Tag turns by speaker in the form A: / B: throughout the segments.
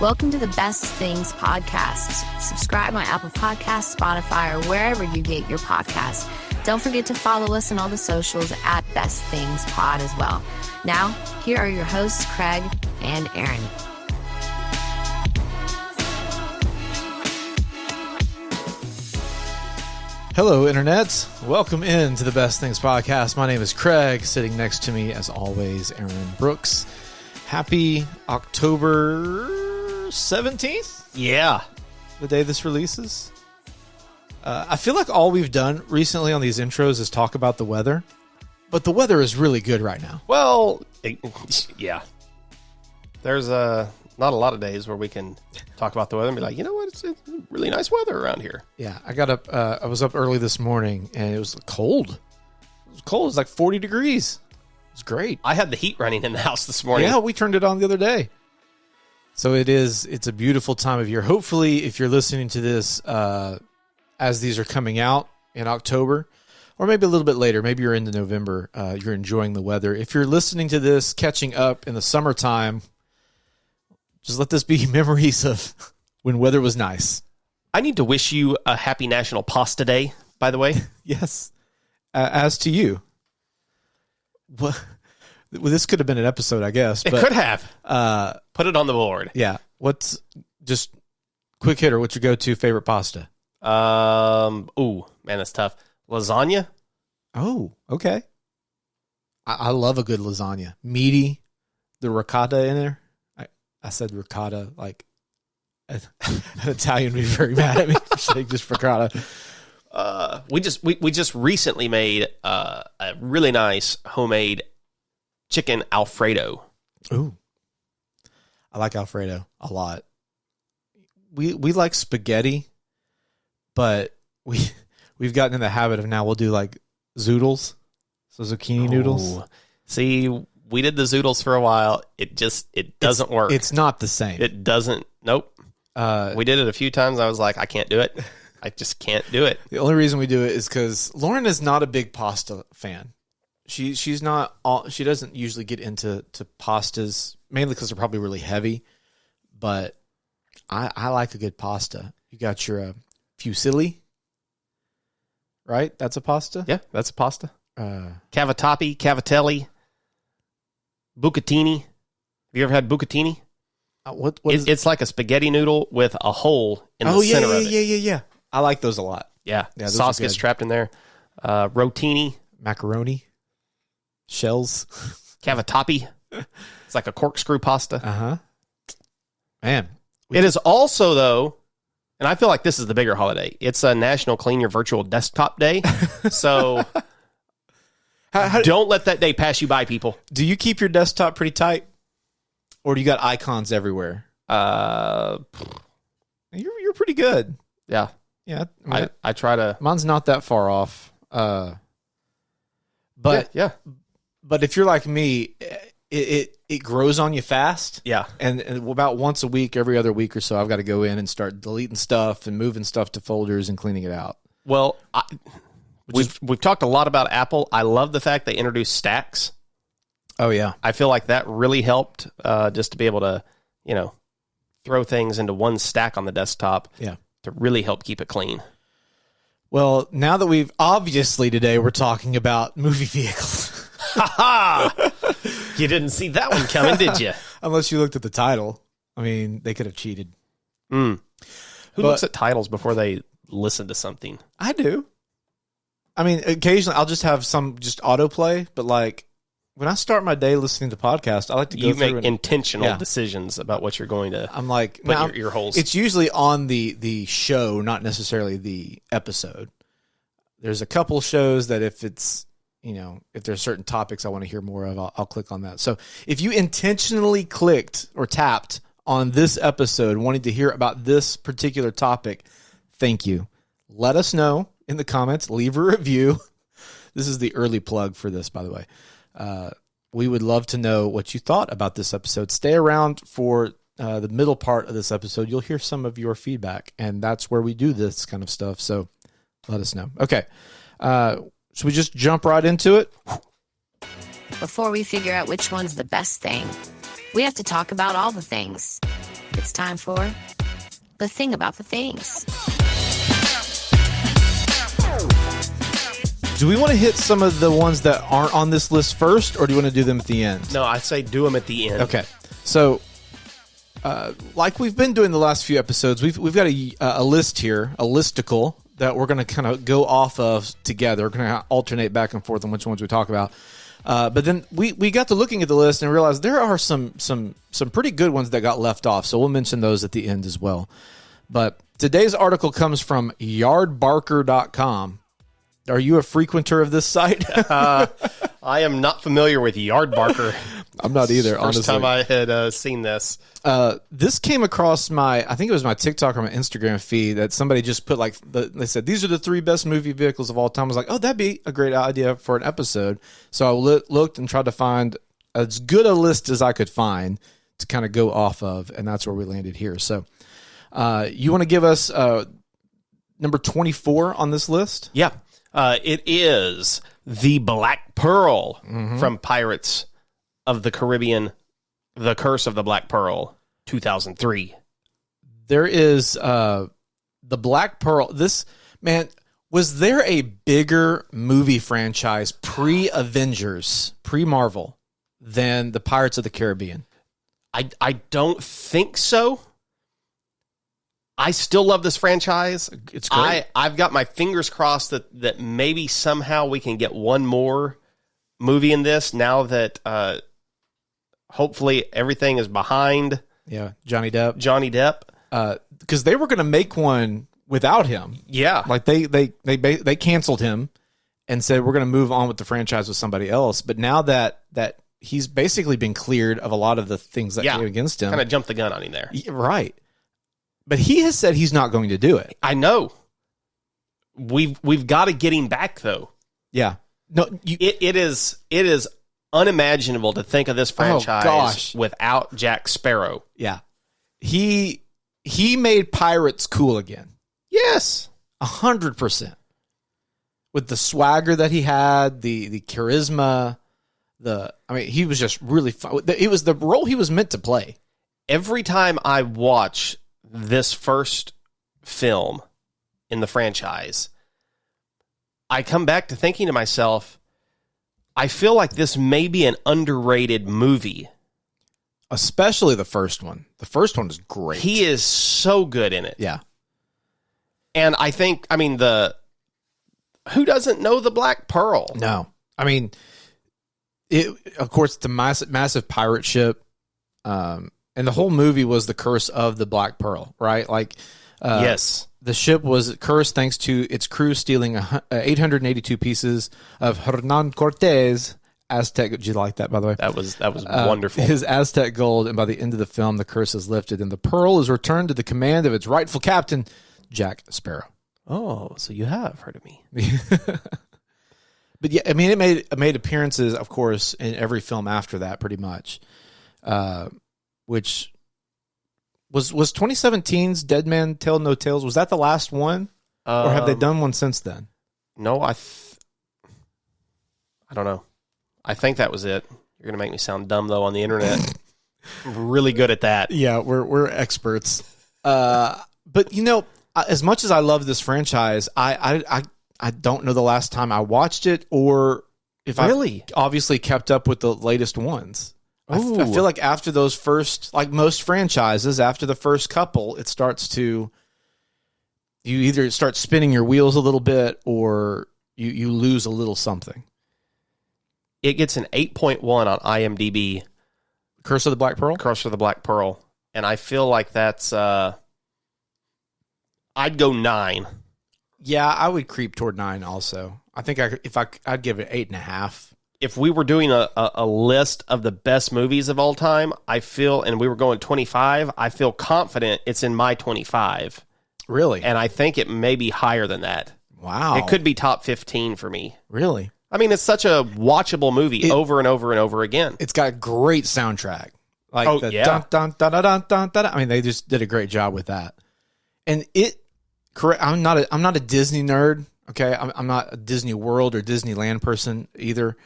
A: Welcome to the Best Things Podcast. Subscribe on Apple Podcasts, Spotify, or wherever you get your podcasts. Don't forget to follow us on all the socials at Best Things Pod as well. Now, here are your hosts, Craig and Aaron.
B: Hello, Internet. Welcome in to the Best Things Podcast. My name is Craig. Sitting next to me, as always, Aaron Brooks. Happy October 17th?
C: Yeah.
B: The day this releases. I feel like all we've done recently on these intros is talk about the weather. But the weather is really good right now.
C: Well, yeah. There's not a lot of days where we can talk about the weather and be like, you know what, it's really nice weather around here.
B: Yeah, I got up, I was up early this morning, and it was cold. It was cold. It was like 40 degrees. It was great.
C: I had the heat running in the house this morning.
B: Yeah, we turned it on the other day. So it's a beautiful time of year. Hopefully, if you're listening to this as these are coming out in October, or maybe a little bit later, maybe you're into November, you're enjoying the weather. If you're listening to this, catching up in the summertime, just let this be memories of when weather was nice.
C: I need to wish you a happy National Pasta Day, by the way.
B: Yes. As to you. Well, this could have been an episode, I guess.
C: It could have. Put it on the board.
B: Yeah. What's just quick hitter? What's your go-to favorite pasta?
C: Ooh, man, that's tough. Lasagna.
B: Oh, okay. I love a good lasagna. Meaty, the ricotta in there. I said ricotta, like an Italian would be very mad at me for saying just ricotta.
C: We just recently made a really nice homemade chicken Alfredo.
B: Ooh, I like Alfredo a lot. We like spaghetti, but we've gotten in the habit of now we'll do like zoodles, so zucchini noodles.
C: See, we did the zoodles for a while. It doesn't work.
B: It's not the same.
C: It doesn't. Nope. We did it a few times. I was like, I can't do it. I just can't do it.
B: The only reason we do it is because Lauren is not a big pasta fan. She's not. She doesn't usually get into pastas, mainly because they're probably really heavy. But I like a good pasta. You got your fusilli, right? That's a pasta.
C: Yeah, that's a pasta. Cavatappi, cavatelli, bucatini. Have you ever had bucatini?
B: What is it?
C: It's like a spaghetti noodle with a hole in the center of it.
B: Yeah. I like those a lot.
C: Yeah, sauce gets trapped in there. Rotini.
B: Macaroni. Shells.
C: Cavatappi. It's like a corkscrew pasta.
B: Uh-huh. Man.
C: It is also, though, and I feel like this is the bigger holiday, it's a National Clean Your Virtual Desktop Day. So don't let that day pass you by, people.
B: Do you keep your desktop pretty tight? Or do you got icons everywhere?
C: You're
B: pretty good.
C: Yeah.
B: Yeah.
C: I try to.
B: Mine's not that far off. But
C: yeah.
B: But if you're like me, it grows on you fast.
C: Yeah.
B: And about once a week, every other week or so, I've got to go in and start deleting stuff and moving stuff to folders and cleaning it out.
C: Well, we've talked a lot about Apple. I love the fact they introduced stacks.
B: Oh, yeah.
C: I feel like that really helped just to be able to, throw things into one stack on the desktop.
B: Yeah.
C: To really help keep it clean.
B: Well, now that obviously today we're talking about movie vehicles.
C: Ha! You didn't see that one coming, did you?
B: Unless you looked at the title. I mean, they could have cheated.
C: Who looks at titles before they listen to something?
B: I do. I mean, occasionally I'll just have some just autoplay, but like when I start my day listening to podcasts, I like to go through. You make
C: intentional decisions about what you're going to.
B: I'm like,
C: put your ear holes.
B: It's usually on the show, not necessarily the episode. There's a couple shows that if it's if there's certain topics I want to hear more of, I'll click on that. So if you intentionally clicked or tapped on this episode wanting to hear about this particular topic, thank you. Let us know in the comments. Leave a review. This is the early plug for this, by the way. We would love to know what you thought about this episode. Stay around for the middle part of this episode. You'll hear some of your feedback, and that's where we do this kind of stuff. So let us know. Okay. Should we just jump right into it?
A: Before we figure out which one's the best thing, we have to talk about all the things. It's time for the thing about the things.
B: Do we want to hit some of the ones that aren't on this list first, or do you want to do them at the end?
C: No, I say do them at the end.
B: Okay. So, like we've been doing the last few episodes, we've got a list here, a listicle that we're going to kind of go off of together. We're going to alternate back and forth on which ones we talk about. But then we got to looking at the list and realized there are some pretty good ones that got left off. So we'll mention those at the end as well. But today's article comes from yardbarker.com. Are you a frequenter of this site?
C: I am not familiar with Yardbarker.
B: I'm not either,
C: First
B: honestly.
C: time I had seen this.
B: This came across I think it was my TikTok or my Instagram feed that somebody just put they said, these are the 3 best movie vehicles of all time. I was like, oh, that'd be a great idea for an episode. So I looked and tried to find as good a list as I could find to kind of go off of, and that's where we landed here. So you want to give us number 24 on this list?
C: Yeah. It is the Black Pearl from Pirates of the Caribbean, The Curse of the Black Pearl, 2003.
B: There is the Black Pearl. Was there a bigger movie franchise pre-Avengers, pre-Marvel, than the Pirates of the Caribbean?
C: I don't think so. I still love this franchise.
B: It's great.
C: I've got my fingers crossed that maybe somehow we can get one more movie in this now that hopefully everything is behind.
B: Yeah, Johnny Depp. Because they were going to make one without him.
C: Yeah.
B: Like they canceled him and said we're going to move on with the franchise with somebody else. But now that he's basically been cleared of a lot of the things that came against him.
C: Kind of jumped the gun on him there.
B: Right. But he has said he's not going to do it.
C: I know. We've got to get him back though.
B: Yeah. No,
C: it is unimaginable to think of this franchise without Jack Sparrow.
B: Yeah. He made pirates cool again.
C: Yes.
B: 100%. With the swagger that he had, the charisma, he was just really fun. It was the role he was meant to play.
C: Every time I watch this first film in the franchise, I come back to thinking to myself, I feel like this may be an underrated movie.
B: Especially the first one. The first one is great.
C: He is so good in it.
B: Yeah.
C: And I think, who doesn't know the Black Pearl?
B: No. Of course, it's a massive pirate ship. And the whole movie was the curse of the Black Pearl, right?
C: Yes.
B: The ship was cursed thanks to its crew stealing 882 pieces of Hernan Cortez Aztec. Did you like that, by the way?
C: That was wonderful.
B: His Aztec gold, and by the end of the film, the curse is lifted, and the Pearl is returned to the command of its rightful captain, Jack Sparrow.
C: Oh, so you have heard of me.
B: But yeah, it made appearances, of course, in every film after that, pretty much. Which was 2017's Dead Man Tell No Tales. Was that the last one, or have they done one since then?
C: No, I don't know. I think that was it. You're gonna make me sound dumb though on the internet. I'm really good at that.
B: Yeah, we're experts. But as much as I love this franchise, I don't know the last time I watched it, or if I obviously kept up with the latest ones. I feel like after those first, like most franchises, after the first couple, it starts to, you either start spinning your wheels a little bit or you lose a little something.
C: It gets an 8.1 on IMDb.
B: Curse of the Black Pearl?
C: Curse of the Black Pearl. And I feel like that's, I'd go 9.
B: Yeah, I would creep toward 9 also. I think I'd give it 8.5.
C: If we were doing a list of the best movies of all time, and we were going 25, I feel confident it's in my 25.
B: Really?
C: And I think it may be higher than that.
B: Wow.
C: It could be top 15 for me.
B: Really?
C: It's such a watchable movie over and over and over again.
B: It's got a great soundtrack. Dun, dun, dun, dun, dun, dun, dun. They just did a great job with that. And I'm not a Disney nerd. Okay. I'm not a Disney World or Disneyland person either.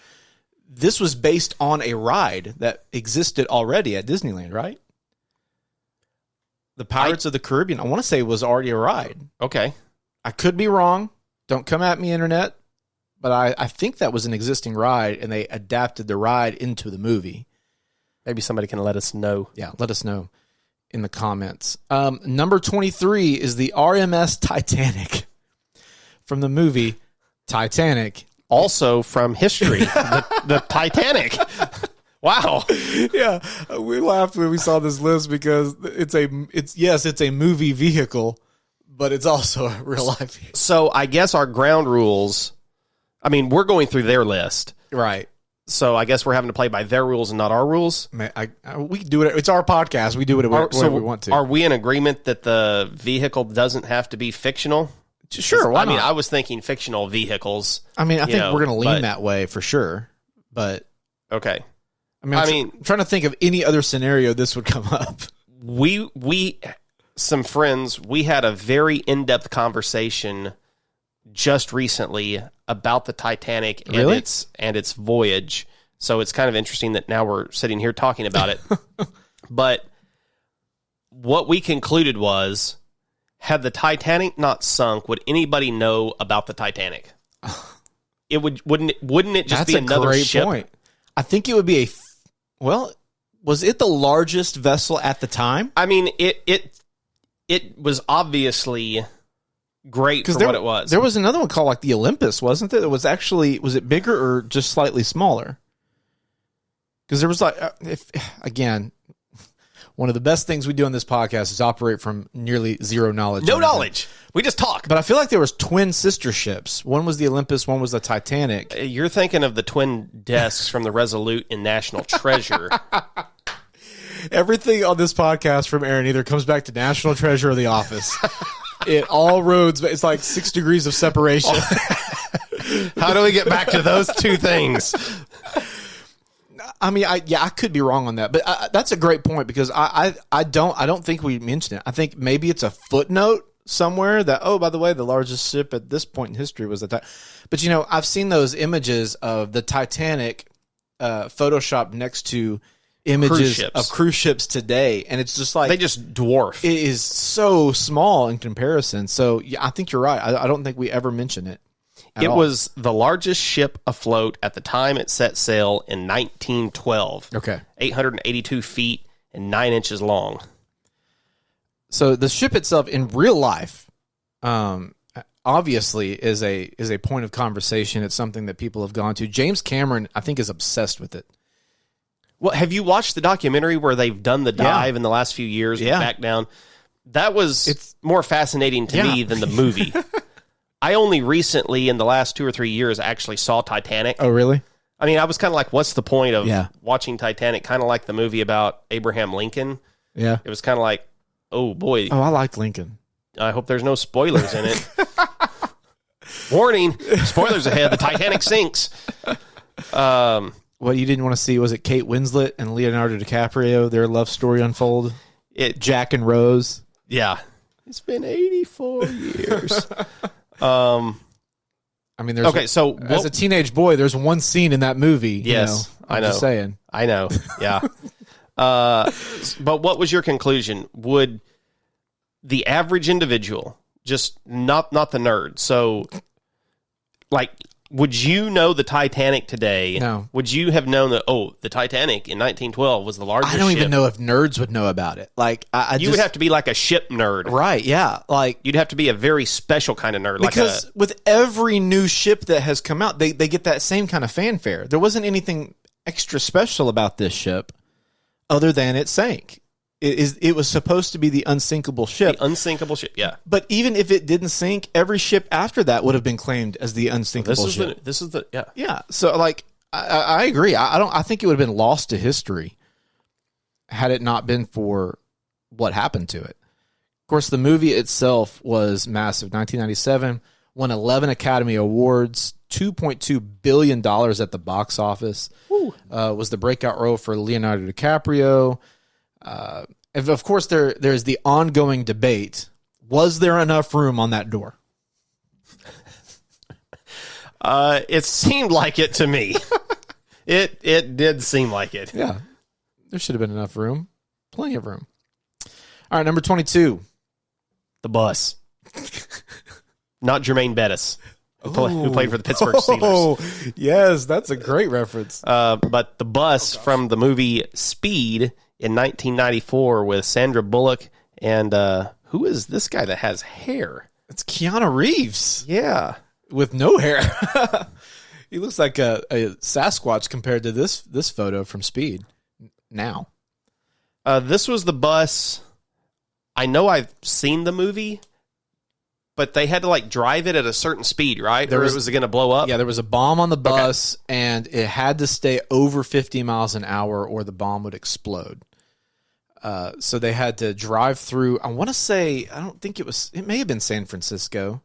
B: This was based on a ride that existed already at Disneyland, right? the Pirates of the Caribbean, I want to say, was already a ride.
C: Okay.
B: I could be wrong. Don't come at me, internet. But I think that was an existing ride, and they adapted the ride into the movie.
C: Maybe somebody can let us know.
B: Yeah, let us know in the comments. Number 23 is the RMS Titanic from the movie Titanic.
C: Also from history, the Titanic. Wow.
B: Yeah, we laughed when we saw this list because it's a movie vehicle, but it's also a real life vehicle.
C: So I guess our ground rules, I mean, we're going through their list.
B: Right.
C: So I guess we're having to play by their rules and not our rules.
B: We can do it. It's our podcast. We do it whatever we want to.
C: Are we in agreement that the vehicle doesn't have to be fictional?
B: Sure. Why not?
C: I was thinking fictional vehicles.
B: I mean, I think we're going to lean that way for sure. But
C: okay.
B: I'm trying to think of any other scenario this would come up.
C: We some friends, we had a very in-depth conversation just recently about the Titanic and its voyage. So it's kind of interesting that now we're sitting here talking about it. But what we concluded was, had the Titanic not sunk, would anybody know about the Titanic? Wouldn't it just be another ship?
B: Point. I think it would be was it the largest vessel at the time?
C: I mean, it was obviously great for what it was.
B: There was another one called like the Olympus, wasn't there? Was it bigger or just slightly smaller? Because there was like, one of the best things we do on this podcast is operate from nearly zero knowledge.
C: No knowledge. We just talk.
B: But I feel like there was twin sister ships. One was the Olympus, one was the Titanic.
C: You're thinking of the twin desks from the Resolute in National Treasure.
B: Everything on this podcast from Aaron either comes back to National Treasure or The Office. It all roads, but it's like 6 degrees of separation.
C: How do we get back to those two things?
B: I mean, I could be wrong on that, but that's a great point because I don't think we mentioned it. I think maybe it's a footnote somewhere that, oh, by the way, the largest ship at this point in history was the Titanic. But I've seen those images of the Titanic photoshopped next to images of cruise ships today, and it's just like
C: they just dwarf.
B: It is so small in comparison. So yeah, I think you're right. I don't think we ever mention it.
C: It was the largest ship afloat at the time it set sail in 1912.
B: Okay.
C: 882 feet and 9 inches long.
B: So the ship itself in real life, obviously is a point of conversation. It's something that people have gone to. James Cameron, I think, is obsessed with it.
C: Well, have you watched the documentary where they've done the dive in the last few years back down? That was more fascinating to me than the movie. I only recently, in the last 2 or 3 years, actually saw Titanic.
B: Oh, really?
C: I mean, I was kind of like, what's the point of watching Titanic? Kind of like the movie about Abraham Lincoln.
B: Yeah.
C: It was kind of like, oh, boy.
B: Oh, I liked Lincoln.
C: I hope there's no spoilers in it. Warning, spoilers ahead. The Titanic sinks.
B: What you didn't want to see, was it Kate Winslet and Leonardo DiCaprio, their love story unfold? Jack and Rose.
C: Yeah. It's been 84 years.
B: I mean, so as a teenage boy, there's one scene in that movie.
C: Yes,
B: I know. Just saying.
C: I know. Yeah. But what was your conclusion? Would the average individual, just not the nerd, so like, would you know the Titanic today?
B: No.
C: Would you have known that, the Titanic in 1912 was the largest
B: I don't
C: ship?
B: even know if nerds would know about it. Like,
C: you would have to be like a ship nerd.
B: Right, yeah. Like,
C: you'd have to be a very special kind of nerd.
B: Because with every new ship that has come out, they get that same kind of fanfare. There wasn't anything extra special about this ship other than it sank. It was supposed to be the unsinkable ship.
C: The unsinkable ship, yeah.
B: But even if it didn't sink, every ship after that would have been claimed as the unsinkable ship. Yeah. So, like, I agree. I think it would have been lost to history had it not been for what happened to it. Of course, the movie itself was massive. 1997, won 11 Academy Awards, $2.2 billion at the box office. Was the breakout role for Leonardo DiCaprio. Of course, there's the ongoing debate. Was there enough room on that door?
C: It seemed like it to me. It did seem like it.
B: Yeah. There should have been enough room. Plenty of room. All right, number 22.
C: The Bus. Not Jermaine Bettis, who played for the Pittsburgh Steelers.
B: Oh, yes, that's a great reference.
C: But The Bus from the movie Speed in 1994 with Sandra Bullock and who is this guy that has hair?
B: It's Keanu Reeves.
C: Yeah.
B: With no hair. He looks like a Sasquatch compared to this photo from Speed now.
C: This was The Bus. I know I've seen the movie, but they had to like drive it at a certain speed, right? Or was it going to blow up?
B: Yeah, there was a bomb on the bus, and it had to stay over 50 miles an hour or the bomb would explode. So they had to drive through, I want to say, it may have been San Francisco,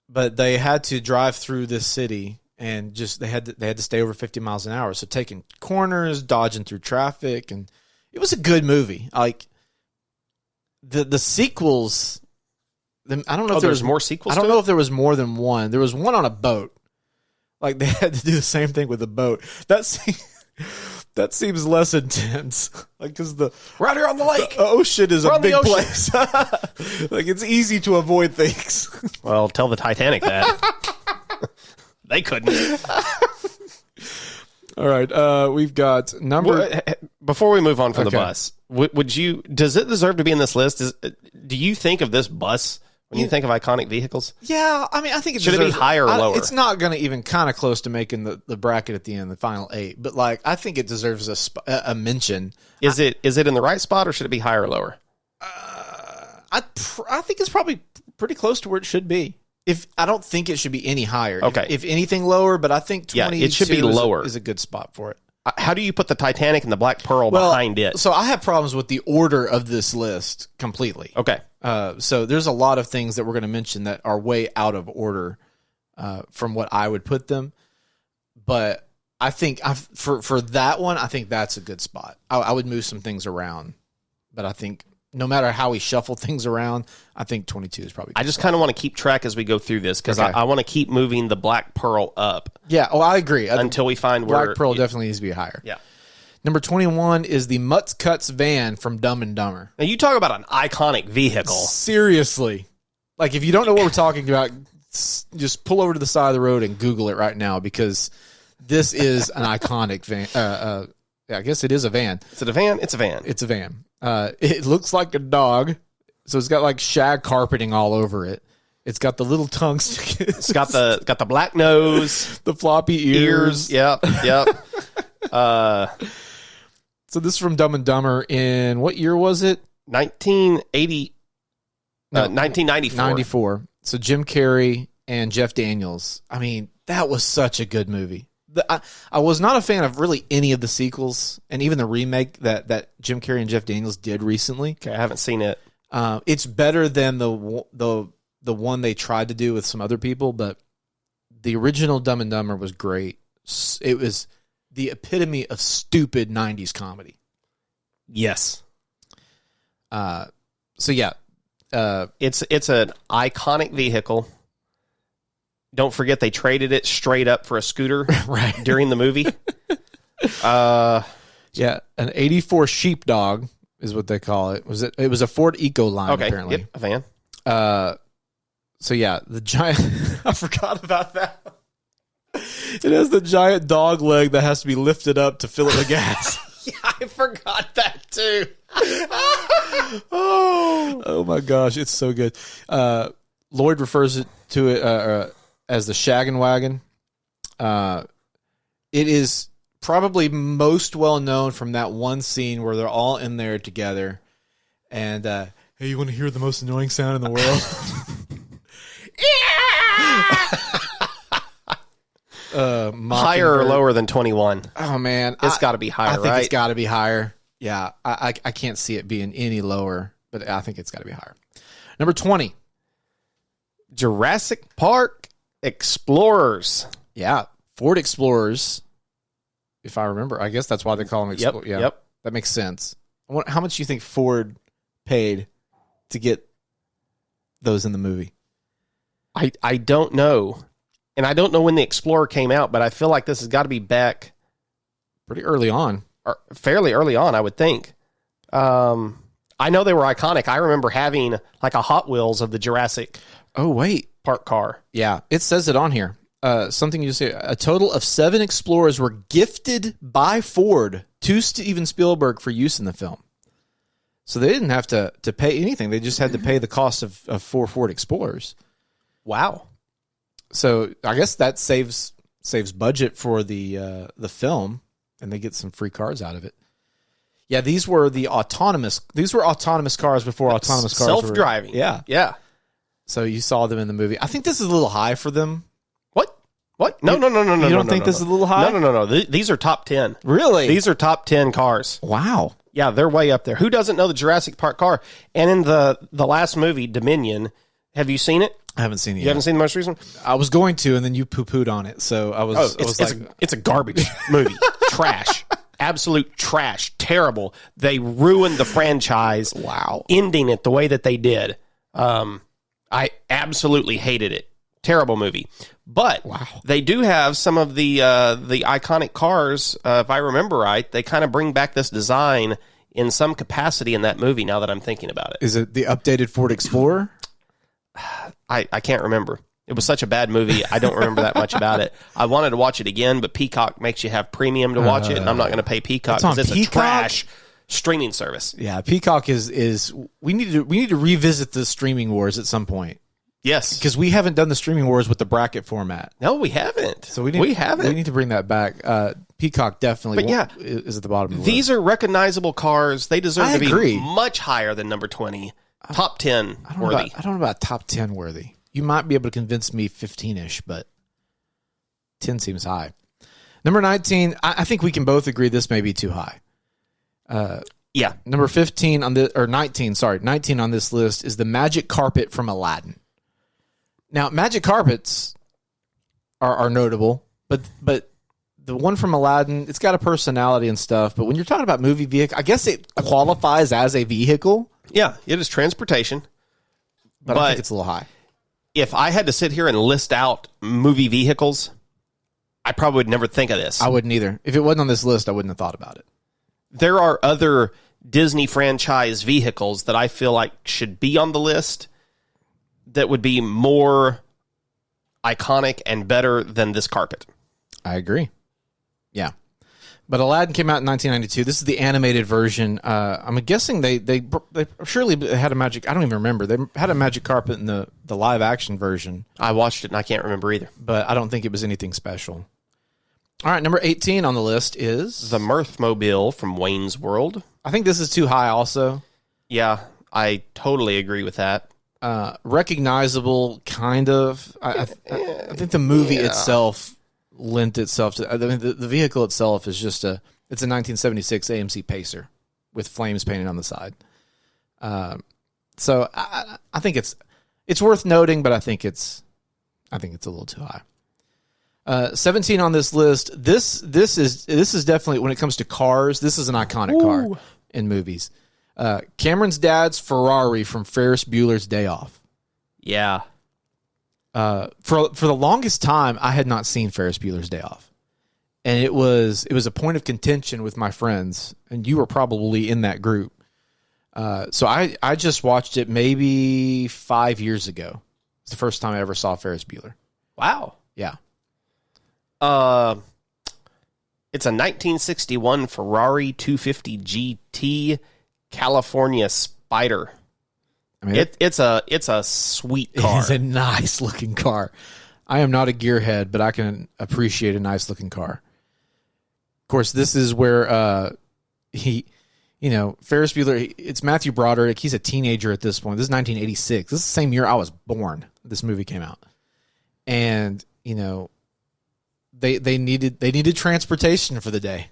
B: but they had to drive through this city and they had to stay over 50 miles an hour. So taking corners, dodging through traffic, and it was a good movie. Like the sequels, I don't know if there was
C: more sequels.
B: I don't know if there was more than one. There was one on a boat. Like they had to do the same thing with the boat. That seems less intense. Like because
C: we're out here on the lake.
B: The ocean is a big place. Like it's easy to avoid things.
C: Well, tell the Titanic that. They couldn't.
B: All right, we've got number.
C: Before we move on from The Bus, would you? Does it deserve to be in this list? Do you think of this bus when you think of iconic vehicles?
B: Yeah, I mean, I think
C: should it be higher or lower?
B: It's not going to even kind of close to making the bracket at the end, the final 8. But like, I think it deserves a mention.
C: Is it in the right spot, or should it be higher or lower?
B: I think it's probably pretty close to where it should be. I don't think it should be any higher.
C: Okay.
B: If anything lower, but I think 22
C: it should be lower.
B: Is a good spot for it.
C: How do you put the Titanic and the Black Pearl behind it?
B: So I have problems with the order of this list completely.
C: Okay.
B: So there's a lot of things that we're going to mention that are way out of order from what I would put them. But I think for that one, I think that's a good spot. I would move some things around. But I think no matter how we shuffle things around, I think 22 is probably good.
C: I just kind of want to keep track as we go through this because I want to keep moving the Black Pearl up.
B: Yeah, I agree.
C: Until we find where...
B: Black Pearl definitely needs to be higher.
C: Yeah.
B: Number 21 is the Mutts Cuts van from Dumb and Dumber.
C: Now, you talk about an iconic vehicle.
B: Seriously. Like, if you don't know what we're talking about, just pull over to the side of the road and Google it right now because this is an iconic van. I guess it is a van.
C: Is it a van? It's a van.
B: It's a van. It looks like a dog, so it's got like shag carpeting all over it. It's got the little tongue sticking.
C: It's got the black nose,
B: the floppy ears.
C: Yep.
B: So this is from Dumb and Dumber in what year was it?
C: 1980. 1994.
B: 94. So Jim Carrey and Jeff Daniels. I mean, that was such a good movie. I was not a fan of really any of the sequels, and even the remake that Jim Carrey and Jeff Daniels did recently.
C: Okay, I haven't seen it.
B: It's better than the one they tried to do with some other people, but the original Dumb and Dumber was great. It was the epitome of stupid 90s comedy.
C: Yes.
B: So yeah,
C: it's an iconic vehicle. Don't forget they traded it straight up for a scooter
B: right
C: during the movie.
B: Yeah, an 84 Sheepdog is what they call it. It was a Ford Ecoline apparently.
C: Yep, a van.
B: So yeah, the giant I forgot about that. It has the giant dog leg that has to be lifted up to fill it with gas.
C: Yeah, I forgot that too.
B: Oh my gosh, it's so good. Lloyd refers to it as the Shaggin' Wagon. It is probably most well known from that one scene where they're all in there together. And hey, you want to hear the most annoying sound in the world?
C: Higher or lower than 21?
B: Oh man,
C: it's got to be higher.
B: I think it's got to be higher. Yeah, I can't see it being any lower, but I think it's got to be higher. Number 20,
C: Jurassic Park Explorers.
B: Yeah, Ford Explorers. If I remember, I guess that's why they call them Explorers.
C: Yep.
B: That makes sense. How much do you think Ford paid to get those in the movie?
C: I don't know. And I don't know when the Explorer came out, but I feel like this has got to be back
B: pretty early on.
C: Or fairly early on, I would think. I I know they were iconic. I remember having like a Hot Wheels of the Jurassic
B: Oh, wait.
C: Park car.
B: Yeah, it says it on here. Something you say, a total of 7 Explorers were gifted by Ford to Steven Spielberg for use in the film. So they didn't have to pay anything. They just had to pay the cost of 4 Ford Explorers.
C: Wow.
B: So I guess that saves budget for the film, and they get some free cars out of it. Yeah, these were autonomous cars before autonomous cars
C: self-driving. Yeah.
B: So you saw them in the movie. I think this is a little high for them.
C: What? No.
B: You don't think this is a little high?
C: No. These are top 10.
B: Really?
C: These are top 10 cars.
B: Wow.
C: Yeah, they're way up there. Who doesn't know the Jurassic Park car? And in the last movie, Dominion, have you seen it?
B: I haven't seen it yet.
C: You haven't seen the most recent one?
B: I was going to, and then you poo-pooed on it. So I was,
C: it's a garbage movie. Trash. Absolute trash. Terrible. They ruined the franchise.
B: Wow.
C: Ending it the way that they did. I absolutely hated it. Terrible movie. But they do have some of the iconic cars. If I remember right, they kind of bring back this design in some capacity in that movie now that I'm thinking about it.
B: Is it the updated Ford Explorer?
C: I can't remember. It was such a bad movie. I don't remember that much about it. I wanted to watch it again, but Peacock makes you have premium to watch it, and I'm not going to pay Peacock because it's a trash streaming service.
B: Yeah, Peacock is we need to revisit the streaming wars at some point.
C: Yes,
B: because we haven't done the streaming wars with the bracket format.
C: No, we haven't.
B: So we need to bring that back. Peacock definitely is at the bottom of the
C: These
B: list.
C: are recognizable cars. They deserve to
B: agree.
C: be much higher than number 20. Top 10 worthy.
B: I don't know about top 10 worthy. You might be able to convince me 15-ish, but 10 seems high. Number 19, I think we can both agree this may be too high.
C: Yeah.
B: Number 15 on the 19 on this list is the magic carpet from Aladdin. Now, magic carpets are notable, but the one from Aladdin, it's got a personality and stuff. But when you're talking about movie vehicle, I guess it qualifies as a vehicle.
C: Yeah, it is transportation.
B: But I think it's a little high.
C: If I had to sit here and list out movie vehicles, I probably would never think of this.
B: I wouldn't either. If it wasn't on this list, I wouldn't have thought about it.
C: There are other Disney franchise vehicles that I feel like should be on the list that would be more iconic and better than this carpet.
B: I agree. Yeah. But Aladdin came out in 1992. This is the animated version. I'm guessing they surely had a magic. I don't even remember. They had a magic carpet in the live action version.
C: I watched it and I can't remember either.
B: But I don't think it was anything special. All right, number 18 on the list is
C: the Mirthmobile from Wayne's World.
B: I think this is too high also.
C: Yeah, I totally agree with that.
B: Recognizable, kind of. I think the movie itself lent itself to. I mean, the vehicle itself is just it's a 1976 AMC Pacer with flames painted on the side. So I think it's worth noting, but I think it's a little too high. 17 on this list. This is definitely, when it comes to cars, this is an iconic car in movies. Cameron's dad's Ferrari from Ferris Bueller's Day Off.
C: Yeah.
B: For the longest time, I had not seen Ferris Bueller's Day Off, and it was a point of contention with my friends, and you were probably in that group. So I just watched it maybe 5 years ago. It's the first time I ever saw Ferris Bueller.
C: Wow.
B: Yeah.
C: It's a 1961 Ferrari 250 GT California Spider. I mean, it's a sweet car.
B: It's a nice looking car. I am not a gearhead, but I can appreciate a nice looking car. Of course, this is where Ferris Bueller, it's Matthew Broderick. He's a teenager at this point. This is 1986. This is the same year I was born. This movie came out. And, they needed transportation for the day.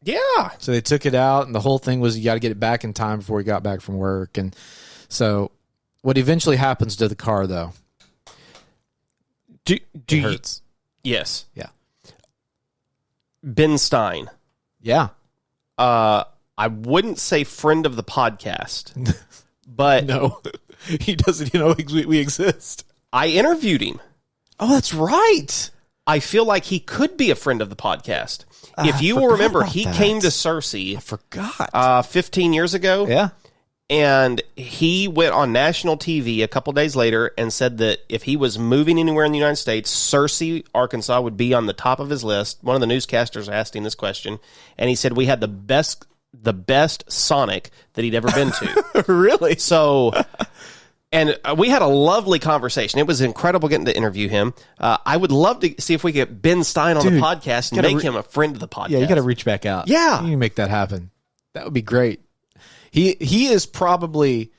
C: Yeah.
B: So they took it out, and the whole thing was you got to get it back in time before he got back from work. And so what eventually happens to the car, though,
C: it
B: hurts.
C: Yes.
B: Yeah.
C: Ben Stein.
B: Yeah.
C: I wouldn't say friend of the podcast, but
B: no, he doesn't. We exist.
C: I interviewed him.
B: Oh, that's right.
C: I feel like he could be a friend of the podcast. If you will remember, he came to Cersei.
B: I forgot.
C: 15 years ago.
B: Yeah.
C: And he went on national TV a couple days later and said that if he was moving anywhere in the United States, Searcy, Arkansas would be on the top of his list. One of the newscasters asked him this question, and he said we had the best Sonic that he'd ever been to.
B: Really?
C: So, and we had a lovely conversation. It was incredible getting to interview him. I would love to see if we could get Ben Stein on the podcast and make him a friend of the podcast.
B: Yeah, you got to reach back out.
C: Yeah.
B: You can make that happen. That would be great. He probably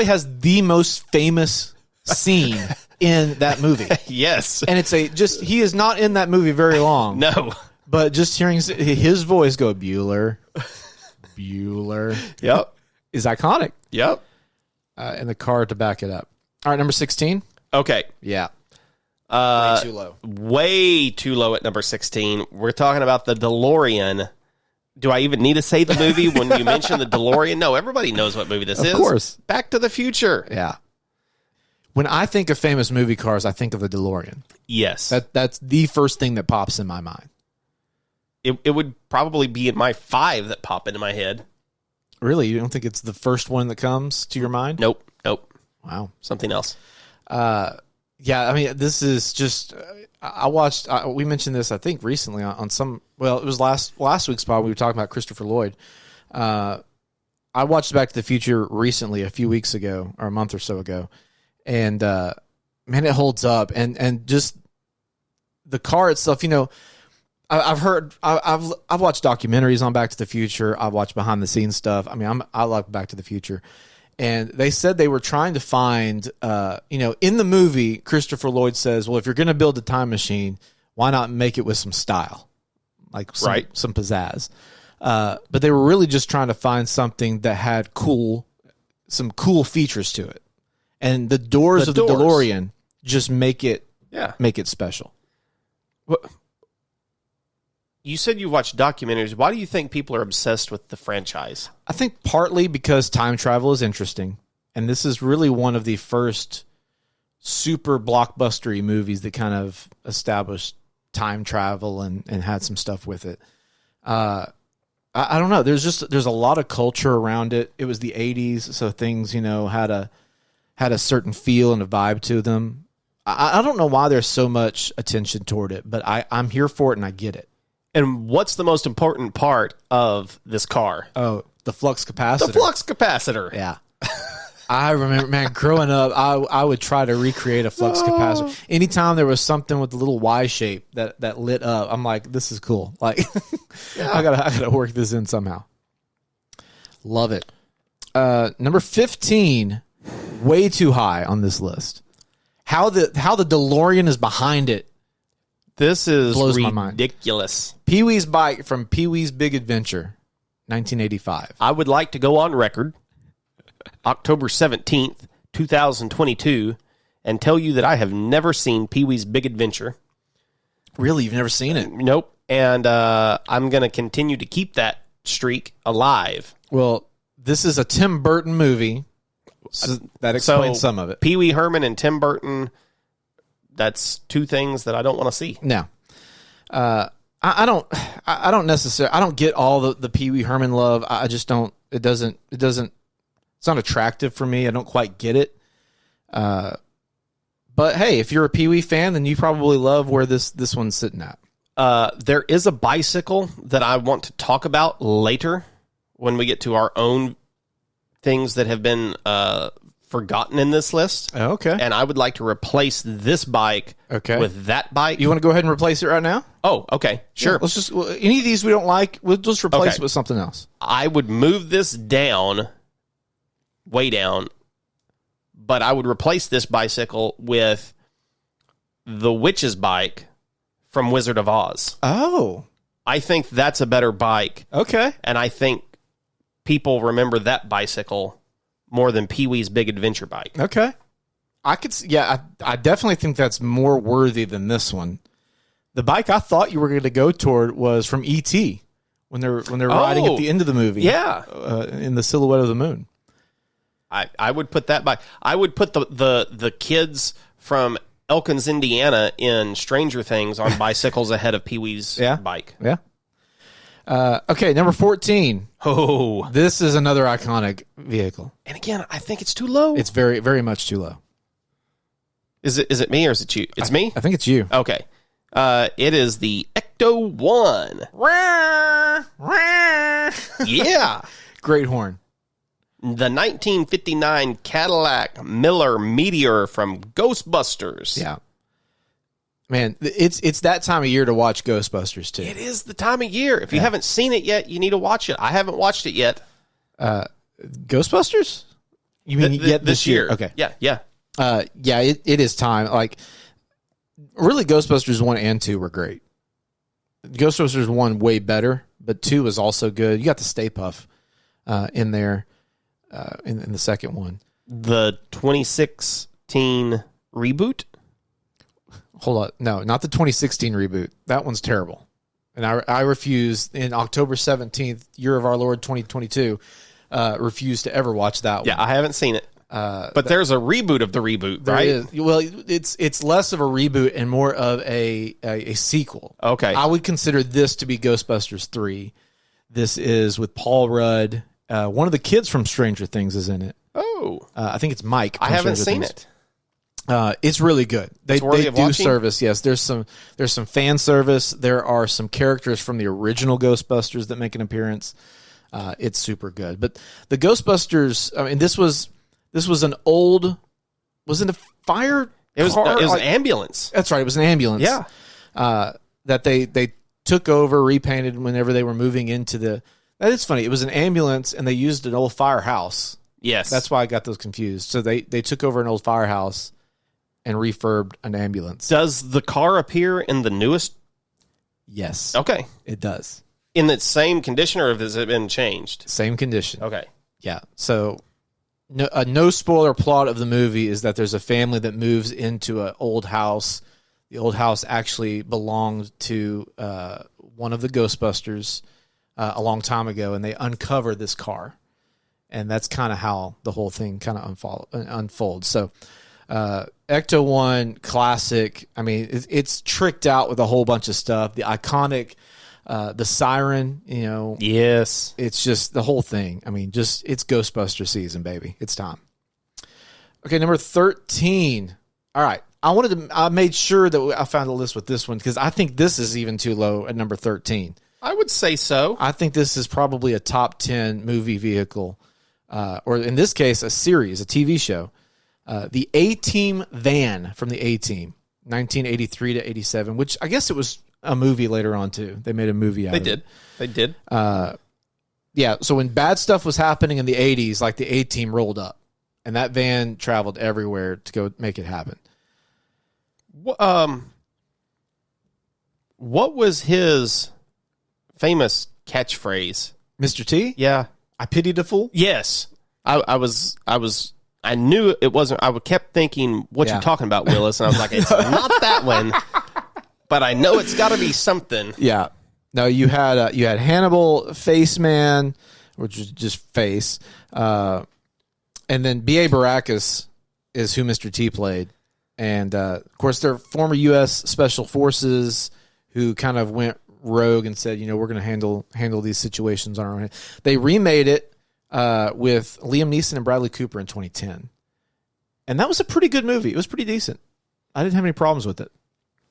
B: has the most famous scene in that movie.
C: Yes.
B: And he is not in that movie very long.
C: No.
B: But just hearing his voice go, Bueller,
C: Yep.
B: is iconic.
C: Yep.
B: And the car to back it up. All right, number 16.
C: Okay.
B: Yeah. Way too low.
C: Way too low at number 16. We're talking about the DeLorean. Do I even need to say the movie when you mention the DeLorean? No, everybody knows what movie this is.
B: Of course.
C: Back to the Future.
B: Yeah. When I think of famous movie cars, I think of the DeLorean.
C: Yes.
B: That's the first thing that pops in my mind.
C: It would probably be in my 5 that pop into my head.
B: Really? You don't think it's the first one that comes to your mind?
C: Nope.
B: Wow.
C: Something else.
B: Yeah, I mean, this is just... I watched... we mentioned this, I think, recently on some... Well, it was last week's pod. We were talking about Christopher Lloyd. I watched Back to the Future recently, a few weeks ago, or a month or so ago. And, man, it holds up. And just the car itself, I've watched documentaries on Back to the Future. I've watched behind the scenes stuff. I mean, I like Back to the Future. And they said they were trying to find, in the movie, Christopher Lloyd says, well, if you're going to build a time machine, why not make it with some style, like some pizzazz. But they were really just trying to find something that had some cool features to it. And the doors of the DeLorean just make it special.
C: What? You said you watched documentaries. Why do you think people are obsessed with the franchise?
B: I think partly because time travel is interesting. And this is really one of the first super blockbustery movies that kind of established time travel and had some stuff with it. I don't know. There's a lot of culture around it. It was the 80s, so things, had a certain feel and a vibe to them. I don't know why there's so much attention toward it, but I'm here for it and I get it.
C: And what's the most important part of this car?
B: Oh, the flux capacitor.
C: The flux capacitor.
B: Yeah. I remember, man, growing up, I would try to recreate a flux capacitor. Anytime there was something with the little Y shape that lit up, I'm like, this is cool. Like, I gotta work this in somehow. Love it. Number 15, way too high on this list. How the DeLorean is behind it.
C: This is
B: blows
C: ridiculous.
B: My mind. Pee-wee's bike from Pee-wee's Big Adventure, 1985.
C: I would like to go on record, October 17th, 2022, and tell you that I have never seen Pee-wee's Big Adventure.
B: Really? You've never seen it?
C: Nope. And I'm going to continue to keep that streak alive.
B: Well, this is a Tim Burton movie. So that explains some of it.
C: Pee-wee Herman and Tim Burton... That's two things that I don't want to see.
B: No. I don't necessarily, I don't get all the Pee Wee Herman love. I just don't, it's not attractive for me. I don't quite get it. But hey, if you're a Pee Wee fan, then you probably love where this one's sitting at.
C: There is a bicycle that I want to talk about later when we get to our own things that have been, forgotten in this list.
B: Okay.
C: And I would like to replace this bike with that bike.
B: You want to go ahead and replace it right now?
C: Oh, okay. Sure.
B: Yeah, let's just, any of these we don't like, we'll just replace it with something else.
C: I would move this down, way down, but I would replace this bicycle with the witch's bike from Wizard of Oz.
B: Oh.
C: I think that's a better bike.
B: Okay.
C: And I think people remember that bicycle more than Pee-wee's Big Adventure bike.
B: Okay. I definitely think that's more worthy than this one. The bike I thought you were going to go toward was from E.T. when they're riding at the end of the movie.
C: Yeah.
B: In the silhouette of the moon.
C: I would put that bike. I would put the kids from Elkins, Indiana in Stranger Things on bicycles ahead of Pee-wee's bike.
B: Yeah. Okay, number 14.
C: Oh.
B: This is another iconic vehicle.
C: And again, I think it's too low.
B: It's very, very much too low.
C: Is it me or is it you? It's me?
B: I think it's you.
C: Okay. It is the Ecto 1. Yeah.
B: Great horn.
C: The 1959 Cadillac Miller Meteor from Ghostbusters.
B: Yeah. Man, it's that time of year to watch Ghostbusters, too.
C: It is the time of year. If you haven't seen it yet, you need to watch it. I haven't watched it yet.
B: Ghostbusters? You mean yet this year? Okay.
C: Yeah.
B: Yeah, it is time. Like, really, Ghostbusters 1 and 2 were great. Ghostbusters 1 way better, but 2 was also good. You got the Stay Puft in there in the second one.
C: The 2016 reboot?
B: Hold on. No, not the 2016 reboot. That one's terrible. And I refuse, in October 17th, year of our Lord 2022, refuse to ever watch that one.
C: Yeah, I haven't seen it. But there's a reboot of the reboot, right?
B: Is. Well, it's less of a reboot and more of a sequel.
C: Okay.
B: I would consider this to be Ghostbusters 3. This is with Paul Rudd. One of the kids from Stranger Things is in it.
C: Oh.
B: I think it's Mike.
C: I haven't seen it.
B: It's really good. They do
C: watching?
B: service. Yes, there's some fan service. There are some characters from the original Ghostbusters that make an appearance. It's super good. But the Ghostbusters, I mean, this was an old, was it a fire
C: It was
B: car?
C: an ambulance.
B: That's right. It was an ambulance.
C: Yeah.
B: That they took over, repainted whenever they were moving into the. That is funny. It was an ambulance, and they used an old firehouse.
C: Yes.
B: That's why I got those confused. So they took over an old firehouse and refurbed an ambulance.
C: Does the car appear in the newest?
B: Yes.
C: Okay.
B: It does.
C: In the same condition, or has it been changed?
B: Same condition.
C: Okay.
B: Yeah. So no spoiler plot of the movie is that there's a family that moves into an old house. The old house actually belonged to one of the Ghostbusters a long time ago, and they uncover this car. And that's kind of how the whole thing kind of unfolds. So Ecto 1, classic. I mean, it's tricked out with a whole bunch of stuff. The iconic, the siren, you know.
C: Yes.
B: It's just the whole thing. I mean, it's Ghostbuster season, baby. It's time. Okay, number 13. All right. I made sure that I found a list with this one because I think this is even too low at number 13.
C: I would say so.
B: I think this is probably a top 10 movie vehicle, or in this case, a series, a TV show. The A-Team van from the A-Team, 1983 to 87, which I guess it was a movie later on, too. They made a movie out of it.
C: They did.
B: Yeah, so when bad stuff was happening in the 80s, like the A-Team rolled up, and that van traveled everywhere to go make it happen.
C: What was his famous catchphrase?
B: Mr. T?
C: Yeah.
B: I pitied a fool?
C: Yes. I knew it wasn't. I kept thinking, what you talking about, Willis? And I was like, it's not that one, but I know it's got to be something.
B: Yeah. No, you had Hannibal, Face Man, which is just face, and then B.A. Baracus is who Mr. T played. And, of course, they're former U.S. Special Forces who kind of went rogue and said, we're going to handle these situations on our own. They remade it with Liam Neeson and Bradley Cooper in 2010. And that was a pretty good movie. It was pretty decent. I didn't have any problems with it.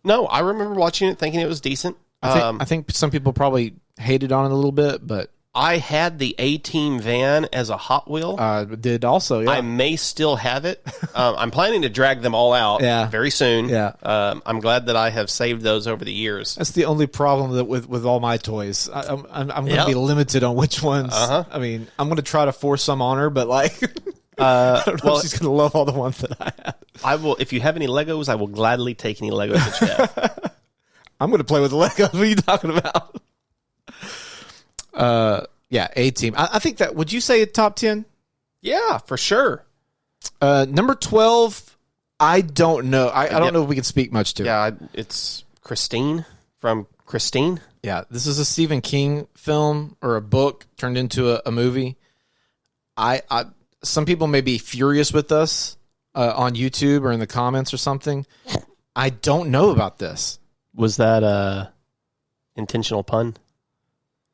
C: No, I remember watching it thinking it was decent.
B: I think some people probably hated on it a little bit, but
C: I had the A-Team van as a Hot Wheel.
B: Did also, yeah.
C: I may still have it. I'm planning to drag them all out very soon.
B: Yeah.
C: I'm glad that I have saved those over the years.
B: That's the only problem with all my toys. I'm going to be limited on which ones. I mean, I'm going to try to force some on her, but like, I don't know if she's going to love all the ones that I have. I
C: will. If you have any Legos, I will gladly take any Legos that you have.
B: I'm going to play with the Legos. What are you talking about? Yeah, A-Team. I think that, would you say a top 10?
C: Yeah, for sure.
B: Number 12, I don't know. I don't know if we can speak much to it.
C: Yeah, it's Christine from Christine.
B: Yeah, this is a Stephen King film or a book turned into a movie. Some people may be furious with us on YouTube or in the comments or something. I don't know about this.
C: Was that a intentional pun?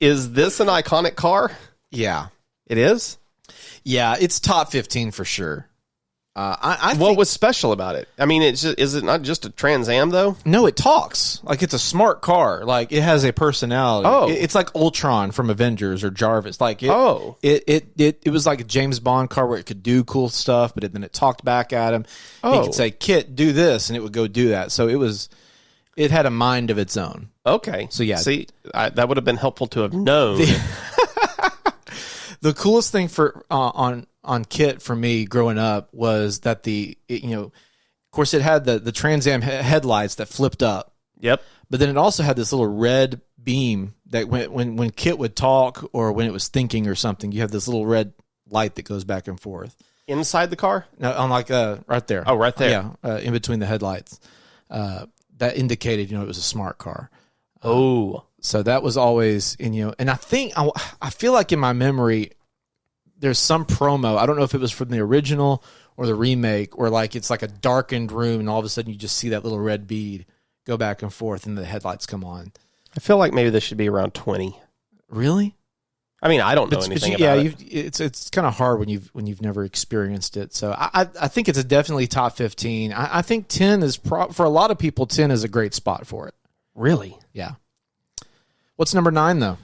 C: Is this an iconic car?
B: Yeah.
C: It is?
B: Yeah, it's top 15 for sure. I
C: What
B: think,
C: was special about it? I mean, is it not just a Trans Am, though?
B: no, it talks. Like, it's a smart car. Like, it has a personality.
C: Oh.
B: It's like Ultron from Avengers or Jarvis. Like, it was like a James Bond car where it could do cool stuff, but then it talked back at him.
C: Oh.
B: He could say, Kit, do this, and it would go do that. So it had a mind of its own.
C: Okay.
B: So, yeah.
C: See, that would have been helpful to have known.
B: The coolest thing for on Kit for me growing up was that of course it had the Trans Am headlights that flipped up.
C: Yep.
B: But then it also had this little red beam that when Kit would talk or when it was thinking or something, you have this little red light that goes back and forth.
C: Inside the car?
B: No, on right there.
C: Oh, right there.
B: Yeah, in between the headlights. That indicated, it was a smart car. So that was always and I think I feel like in my memory there's some promo. I don't know if it was from the original or the remake, or like it's like a darkened room and all of a sudden you just see that little red bead go back and forth and the headlights come on.
C: I feel like maybe this should be around 20.
B: Really?
C: I mean, I don't know anything about it.
B: It's kind of hard when you've never experienced it. So I think it's definitely top 15. I think 10 is for a lot of people. 10 is a great spot for it.
C: Really?
B: Yeah. What's number 9 though?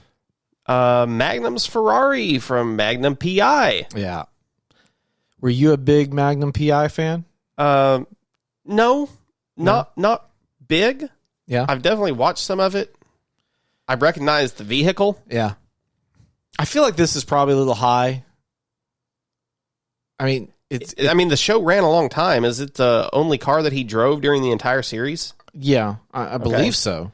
C: Magnum's Ferrari from Magnum PI.
B: Yeah. Were you a big Magnum PI fan?
C: No, not big.
B: Yeah.
C: I've definitely watched some of it. I recognize the vehicle.
B: Yeah. I feel like this is probably a little high. I mean,
C: the show ran a long time. Is it the only car that he drove during the entire series?
B: Yeah, I believe so.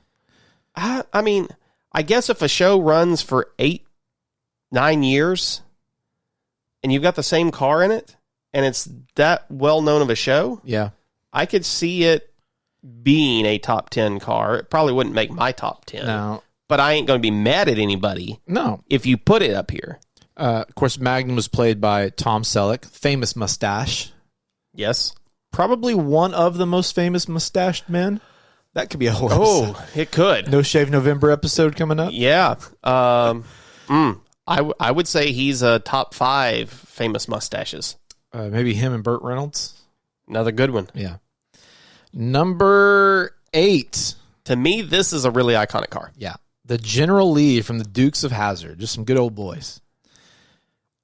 C: I mean, I guess if a show runs for 8-9 years and you've got the same car in it and it's that well known of a show,
B: yeah,
C: I could see it being a top 10 car. It probably wouldn't make my top 10.
B: No.
C: But I ain't going to be mad at anybody.
B: No.
C: If you put it up here.
B: Of course, Magnum was played by Tom Selleck, famous mustache.
C: Yes.
B: Probably one of the most famous mustached men. That could be a whole episode.
C: Oh, it could.
B: No Shave November episode coming up?
C: Yeah. I would say he's a top 5 famous mustaches.
B: Maybe him and Burt Reynolds.
C: Another good one.
B: Yeah. Number 8.
C: To me, this is a really iconic car.
B: Yeah. The General Lee from the Dukes of Hazzard. Just some good old boys.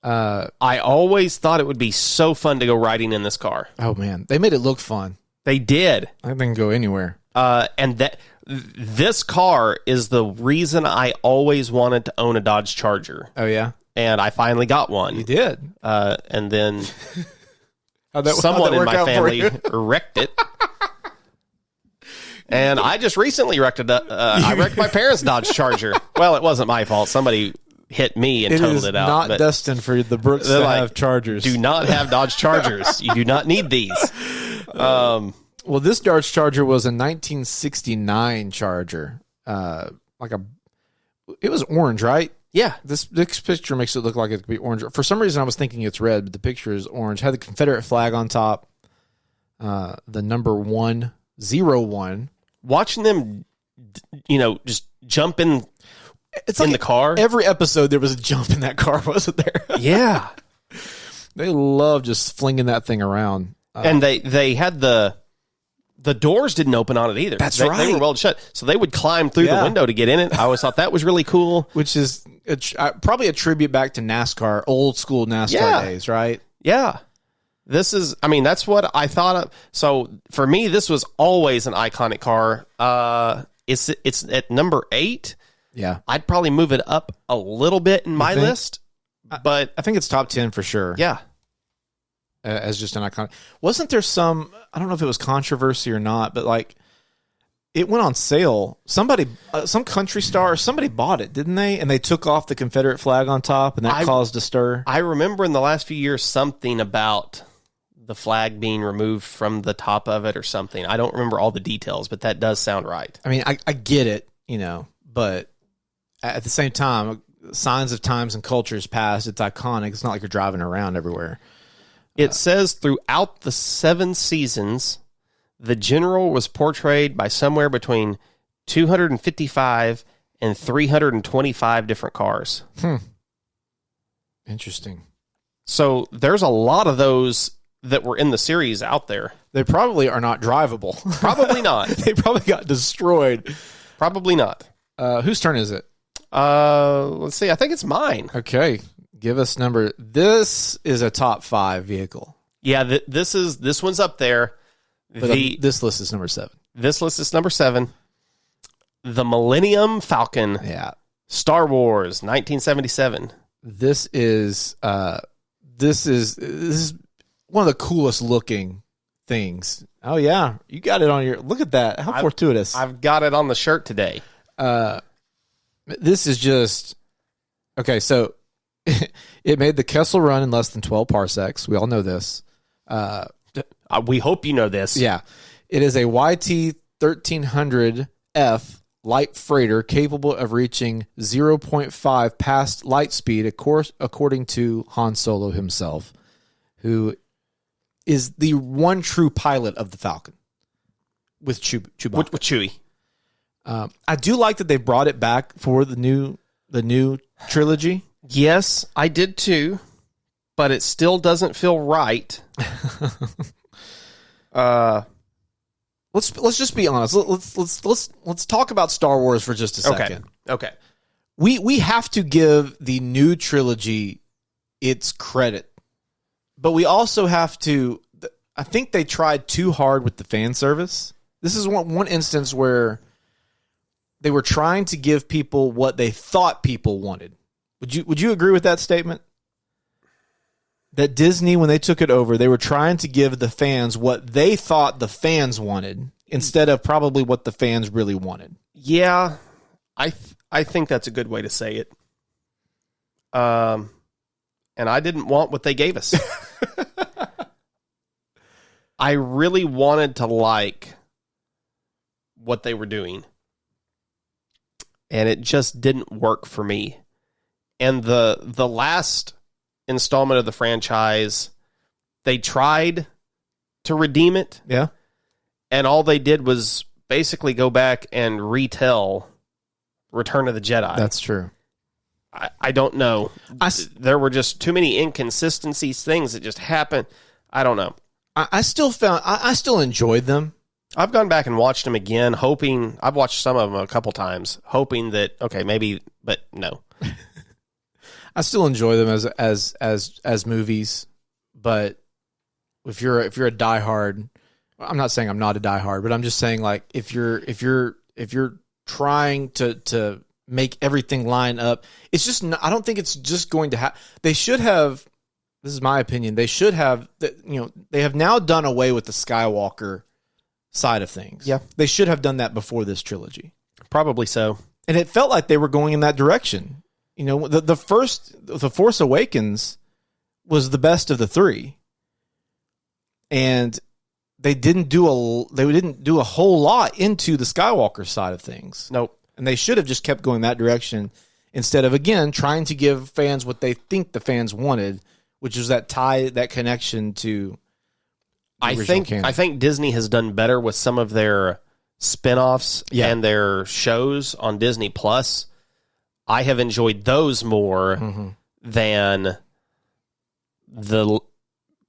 C: I always thought it would be so fun to go riding in this car.
B: Oh, man. They made it look fun.
C: They did.
B: I think they can go anywhere.
C: And this car is the reason I always wanted to own a Dodge Charger.
B: Oh, yeah?
C: And I finally got one.
B: You did?
C: And then
B: someone
C: in my family wrecked it. And I just recently wrecked I wrecked my parents' Dodge Charger. Well, it wasn't my fault. Somebody hit me and totaled it out.
B: Not destined for the Brooks to have Chargers.
C: Do not have Dodge Chargers. You do not need these.
B: Well, this Dodge Charger was a 1969 Charger. It was orange, right?
C: Yeah.
B: This picture makes it look like it could be orange. For some reason, I was thinking it's red, but the picture is orange. Had the Confederate flag on top. The number 101.
C: Watching them, just jump in the car.
B: Every episode, there was a jump in that car, wasn't there?
C: Yeah.
B: They love just flinging that thing around.
C: And they had the doors didn't open on it either.
B: That's right.
C: They were well shut. So they would climb through the window to get in it. I always thought that was really cool.
B: Which is probably a tribute back to NASCAR, old school NASCAR days, right?
C: Yeah. That's what I thought of. So for me, this was always an iconic car. It's at number 8.
B: Yeah.
C: I'd probably move it up a little bit in my list, but
B: I think it's top 10 for sure.
C: Yeah.
B: As just an iconic. Wasn't there some, I don't know if it was controversy or not, but it went on sale. Somebody, some country star, somebody bought it, didn't they? And they took off the Confederate flag on top, and that caused a stir.
C: I remember in the last few years something about the flag being removed from the top of it or something. I don't remember all the details, but that does sound right.
B: I mean, I get it, but at the same time, signs of times and cultures past, it's iconic. It's not like you're driving around everywhere.
C: It says throughout the 7 seasons, the general was portrayed by somewhere between 255 and 325 different cars.
B: Interesting.
C: So there's a lot of those that were in the series out there.
B: They probably are not drivable.
C: Probably not.
B: They probably got destroyed.
C: Probably not.
B: Whose turn is it?
C: Let's see. I think it's mine.
B: Okay. Give us number. This is a top 5 vehicle.
C: Yeah, this one's up there.
B: But this list is number 7.
C: This list is number 7. The Millennium Falcon.
B: Yeah.
C: Star Wars, 1977.
B: This is one of the coolest looking things. Oh yeah, you got it on your. Look at that. How fortuitous.
C: I've got it on the shirt today.
B: This is just okay. So it made the Kessel Run in less than 12 parsecs. We all know this.
C: We hope you know this.
B: Yeah, it is a YT 1300F light freighter capable of reaching 0.5 past light speed, of course, according to Han Solo himself, who is the one true pilot of the Falcon with Chewbacca.
C: With Chewie.
B: I do like that they brought it back for the new trilogy.
C: Yes, I did too, but it still doesn't feel right.
B: Let's just be honest. Let's talk about Star Wars for just a second.
C: Okay.
B: We have to give the new trilogy its credit, but we also have to. I think they tried too hard with the fan service. This is one instance where they were trying to give people what they thought people wanted. Would you agree with that statement? That Disney, when they took it over, they were trying to give the fans what they thought the fans wanted instead of probably what the fans really wanted.
C: Yeah, I think that's a good way to say it. And I didn't want what they gave us. I really wanted to like what they were doing. And it just didn't work for me. And the last installment of the franchise, they tried to redeem it.
B: Yeah.
C: And all they did was basically go back and retell Return of the Jedi.
B: That's true.
C: I don't know. There were just too many inconsistencies, things that just happened. I don't know.
B: I still enjoyed them.
C: I've gone back and watched them again, hoping, I've watched some of them a couple times, hoping that, okay, maybe, but no.
B: I still enjoy them as movies, but if you're a diehard, I'm not saying I'm not a diehard, but I'm just saying like if you're trying to make everything line up, it's just I don't think it's just going to happen. They should have. This is my opinion. They should have. They have now done away with the Skywalker side of things.
C: Yeah,
B: they should have done that before this trilogy.
C: Probably so.
B: And it felt like they were going in that direction. The Force Awakens was the best of the three, and they didn't do a whole lot into the Skywalker side of things.
C: Nope. And
B: they should have just kept going that direction instead of again trying to give fans what they think the fans wanted, which is that connection to.
C: I think Disney has done better with some of their spin-offs and their shows on Disney Plus. I have enjoyed those more than the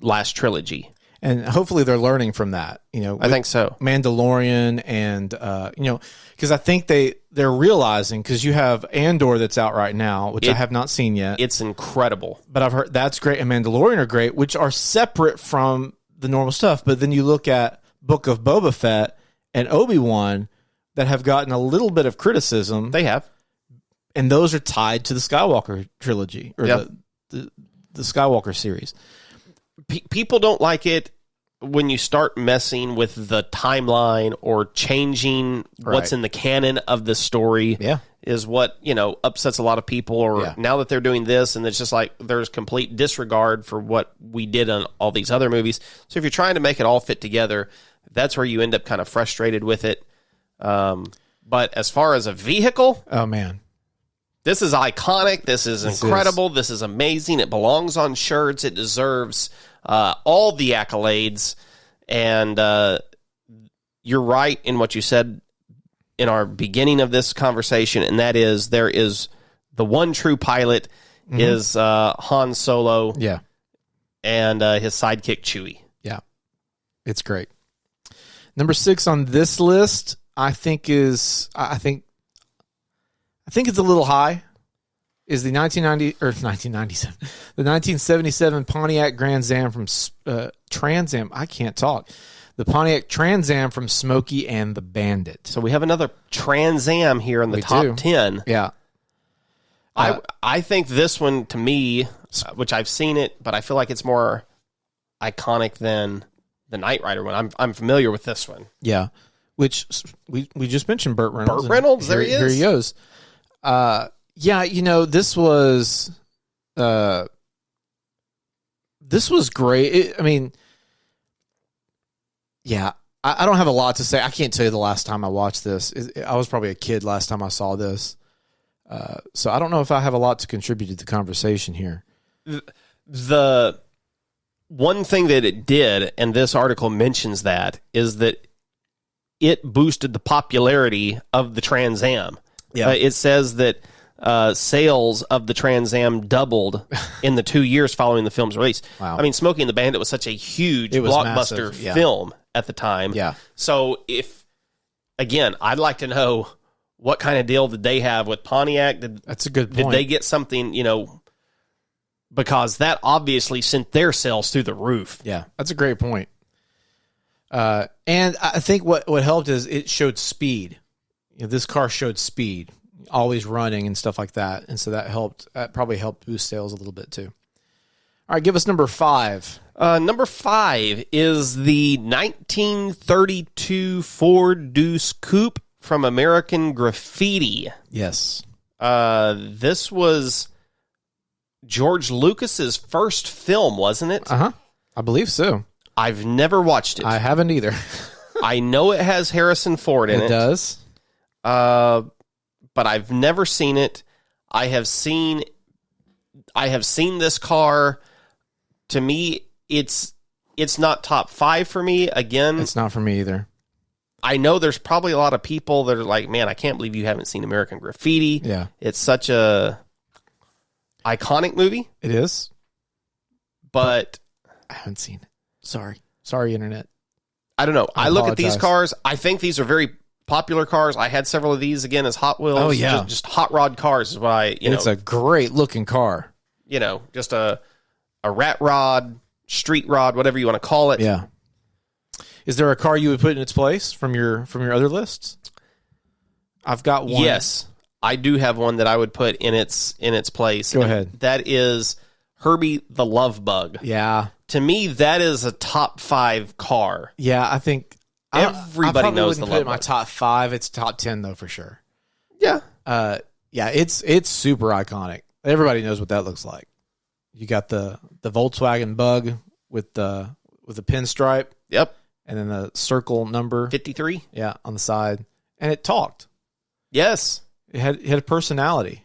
C: last trilogy.
B: And hopefully they're learning from that.
C: I think so.
B: Mandalorian and, because I think they're realizing, because you have Andor that's out right now, which I have not seen yet.
C: It's incredible.
B: But I've heard that's great, and Mandalorian are great, which are separate from the normal stuff. But then you look at Book of Boba Fett and Obi-Wan that have gotten a little bit of criticism.
C: They have.
B: And those are tied to the Skywalker trilogy or the Skywalker series.
C: People don't like it when you start messing with the timeline or changing what's in the canon of the story.
B: Yeah.
C: Is what, upsets a lot of people. Or now that they're doing this, and it's just like there's complete disregard for what we did on all these other movies. So if you're trying to make it all fit together, that's where you end up kind of frustrated with it. But as far as a vehicle,
B: oh man,
C: this is iconic. This is incredible. This is amazing. It belongs on shirts. It deserves all the accolades. And you're right in what you said. in our beginning of this conversation, and that is there is the one true pilot is Han Solo,
B: Yeah.
C: and his sidekick Chewie.
B: Yeah. It's great. Number 6 on this list, I think it's a little high. Is the 1977, the 1977 Pontiac Trans Am from Trans Am. I can't talk. The Pontiac Trans Am from Smokey and the Bandit.
C: So we have another Trans Am here in the top 10.
B: Yeah.
C: I think this one, to me, which I've seen it, but I feel like it's more iconic than the Knight Rider one. I'm familiar with this one.
B: Yeah. Which we just mentioned Burt Reynolds.
C: Burt Reynolds, there he is.
B: Here he goes. Yeah, this was great. I don't have a lot to say. I can't tell you the last time I watched this. I was probably a kid last time I saw this. So I don't know if I have a lot to contribute to the conversation here.
C: The one thing that it did, and this article mentions that, is that it boosted the popularity of the Trans Am.
B: Yeah.
C: It says that sales of the Trans Am doubled in the 2 years following the film's release.
B: Wow.
C: I mean, Smokey and the Bandit was such a huge blockbuster film at the time.
B: Yeah.
C: So again, I'd like to know what kind of deal did they have with Pontiac?
B: That's a good point.
C: Did they get something, because that obviously sent their sales through the roof.
B: Yeah, that's a great point. And I think what helped is it showed speed. This car showed speed, always running and stuff like that. And so that helped. That probably helped boost sales a little bit too. All right, give us number 5.
C: Number 5 is the 1932 Ford Deuce Coupe from American Graffiti.
B: Yes.
C: This was George Lucas's first film, wasn't it?
B: Uh-huh. I believe so.
C: I've never watched it.
B: I haven't either.
C: I know it has Harrison Ford in it.
B: It does.
C: But I've never seen it. I have seen this car. To me, it's not top 5 for me. Again,
B: it's not for me either.
C: I know there's probably a lot of people that are like, man, I can't believe you haven't seen American Graffiti.
B: Yeah.
C: It's such a iconic movie.
B: It is.
C: But
B: I haven't seen it. Sorry, Internet.
C: I don't know. I look at these
B: apologize.
C: cars. I think these are very popular cars. I had several of these again as Hot Wheels.
B: Oh, yeah.
C: Just hot rod cars is what I,
B: It's a great looking car.
C: Just a rat rod, street rod, whatever you want to call it.
B: Yeah. Is there a car you would put in its place from your other lists? I've got one.
C: Yes, I do have one that I would put in its place.
B: Go ahead.
C: That is Herbie the Love Bug.
B: Yeah.
C: To me, that is a top 5 car.
B: Yeah, I think
C: everybody knows the
B: Love Bug. Put it
C: Love
B: in my
C: Bug.
B: top 5. It's top 10 though for sure.
C: Yeah.
B: Yeah, it's super iconic. Everybody knows what that looks like. You got the Volkswagen Bug with the pinstripe.
C: Yep.
B: And then the circle number
C: 53.
B: Yeah, on the side. And it talked.
C: Yes.
B: It had a personality.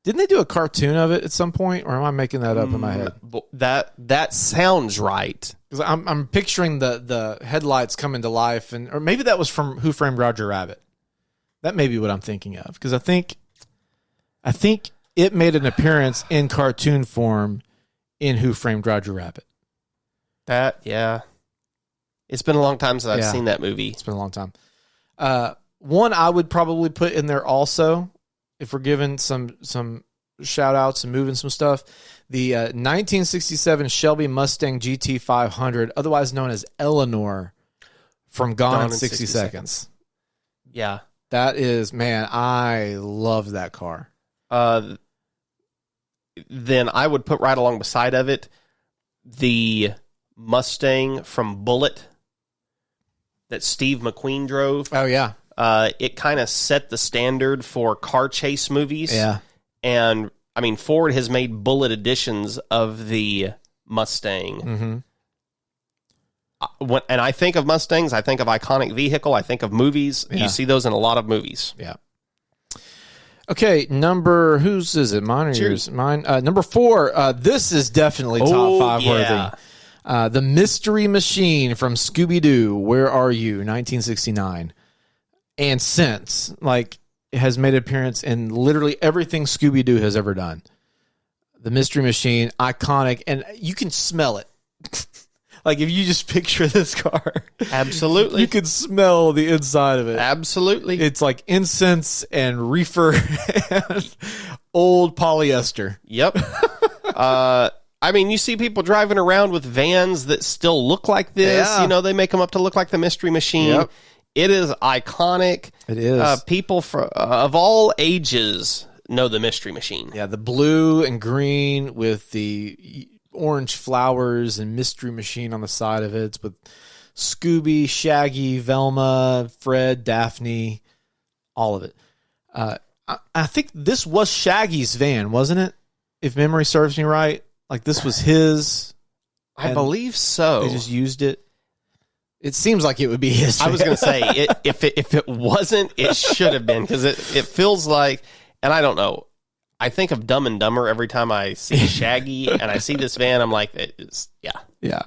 B: Didn't they do a cartoon of it at some point, or am I making that up in my head?
C: That sounds right.
B: Because I'm picturing the headlights coming to life, or maybe that was from Who Framed Roger Rabbit. That may be what I'm thinking of, because I think it made an appearance in cartoon form in Who Framed Roger Rabbit.
C: Yeah. It's been a long time since I've seen that movie.
B: It's been a long time. One I would probably put in there also, if we're giving some shout outs and moving some stuff, the 1967 Shelby Mustang GT 500, otherwise known as Eleanor, from Gone in 60 Seconds.
C: Yeah.
B: That is, man, I love that car.
C: Then I would put right along beside of it the Mustang from Bullitt that Steve McQueen drove.
B: Oh, yeah.
C: It kind of set the standard for car chase movies.
B: Yeah.
C: And, I mean, Ford has made Bullitt editions of the Mustang.
B: Mm-hmm.
C: And I think of Mustangs, I think of iconic vehicle, I think of movies.
B: Yeah.
C: You see those in a lot of movies.
B: Yeah. Okay, whose is it? Mine or yours? Mine. Number 4. This is definitely top 5 worthy. The Mystery Machine from Scooby-Doo. Where Are You? 1969. and since, like, it has made an appearance in literally everything Scooby-Doo has ever done. The Mystery Machine, iconic, and you can smell it. Like, if you just picture this car,
C: Absolutely.
B: you can smell the inside of it.
C: Absolutely.
B: It's like incense and reefer and old polyester.
C: Yep. I mean, you see people driving around with vans that still look like this.
B: Yeah.
C: You know, they make them up to look like the Mystery Machine.
B: Yep.
C: It is iconic.
B: It is.
C: People of all ages know the Mystery Machine.
B: Yeah, the blue and green with the orange flowers and Mystery Machine on the side of it. It's with Scooby, Shaggy, Velma, Fred, Daphne, all of it. I think this was Shaggy's van, wasn't it? If memory serves me right. Like, this was his.
C: I believe so.
B: They just used it. It seems like it would be his van.
C: I was going to say, if it wasn't, it should have been, because it feels like, and I don't know, I think of Dumb and Dumber every time I see Shaggy and I see this van. I'm like, it is, yeah.
B: Yeah.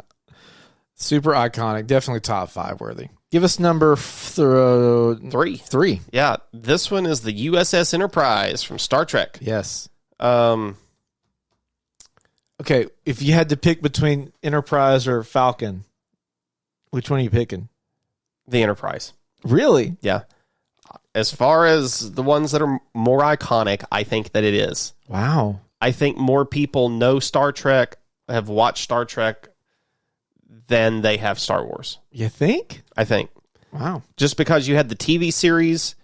B: Super iconic. Definitely top 5 worthy. Give us number 3. 3.
C: Yeah. This one is the USS Enterprise from Star Trek.
B: Yes.
C: Um,
B: Okay, if you had to pick between Enterprise or Falcon, which one are you picking?
C: the Enterprise.
B: Really?
C: Yeah. As far as the ones that are more iconic, I think that it is.
B: Wow.
C: I think more people know Star Trek, have watched Star Trek, than they have Star Wars.
B: You think?
C: I think.
B: Wow.
C: Just because you had the TV series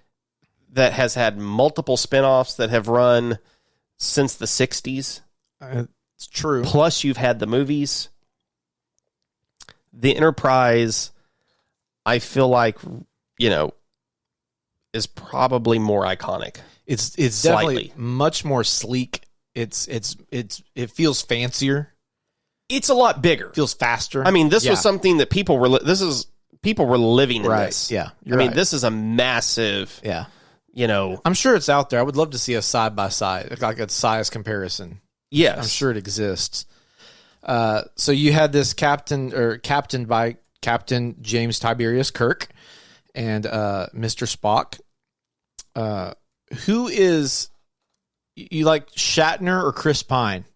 C: that has had multiple spinoffs that have run since the 60s.
B: It's true.
C: Plus, you've had the movies. The Enterprise, I feel like, you know, is probably more iconic.
B: It's
C: Slightly.
B: definitely much more sleek. It feels fancier.
C: It's a lot bigger.
B: Feels faster.
C: I mean, this
B: Yeah.
C: was something that people were living in
B: Right.
C: this.
B: Yeah.
C: I mean, this is a massive,
B: Yeah.
C: you know,
B: I'm sure it's out there. I would love to see a side by side, like a size comparison.
C: yes.
B: I'm sure it exists. So you had this captained by Captain James Tiberius Kirk and Mr. Spock. Who is you like, Shatner or Chris Pine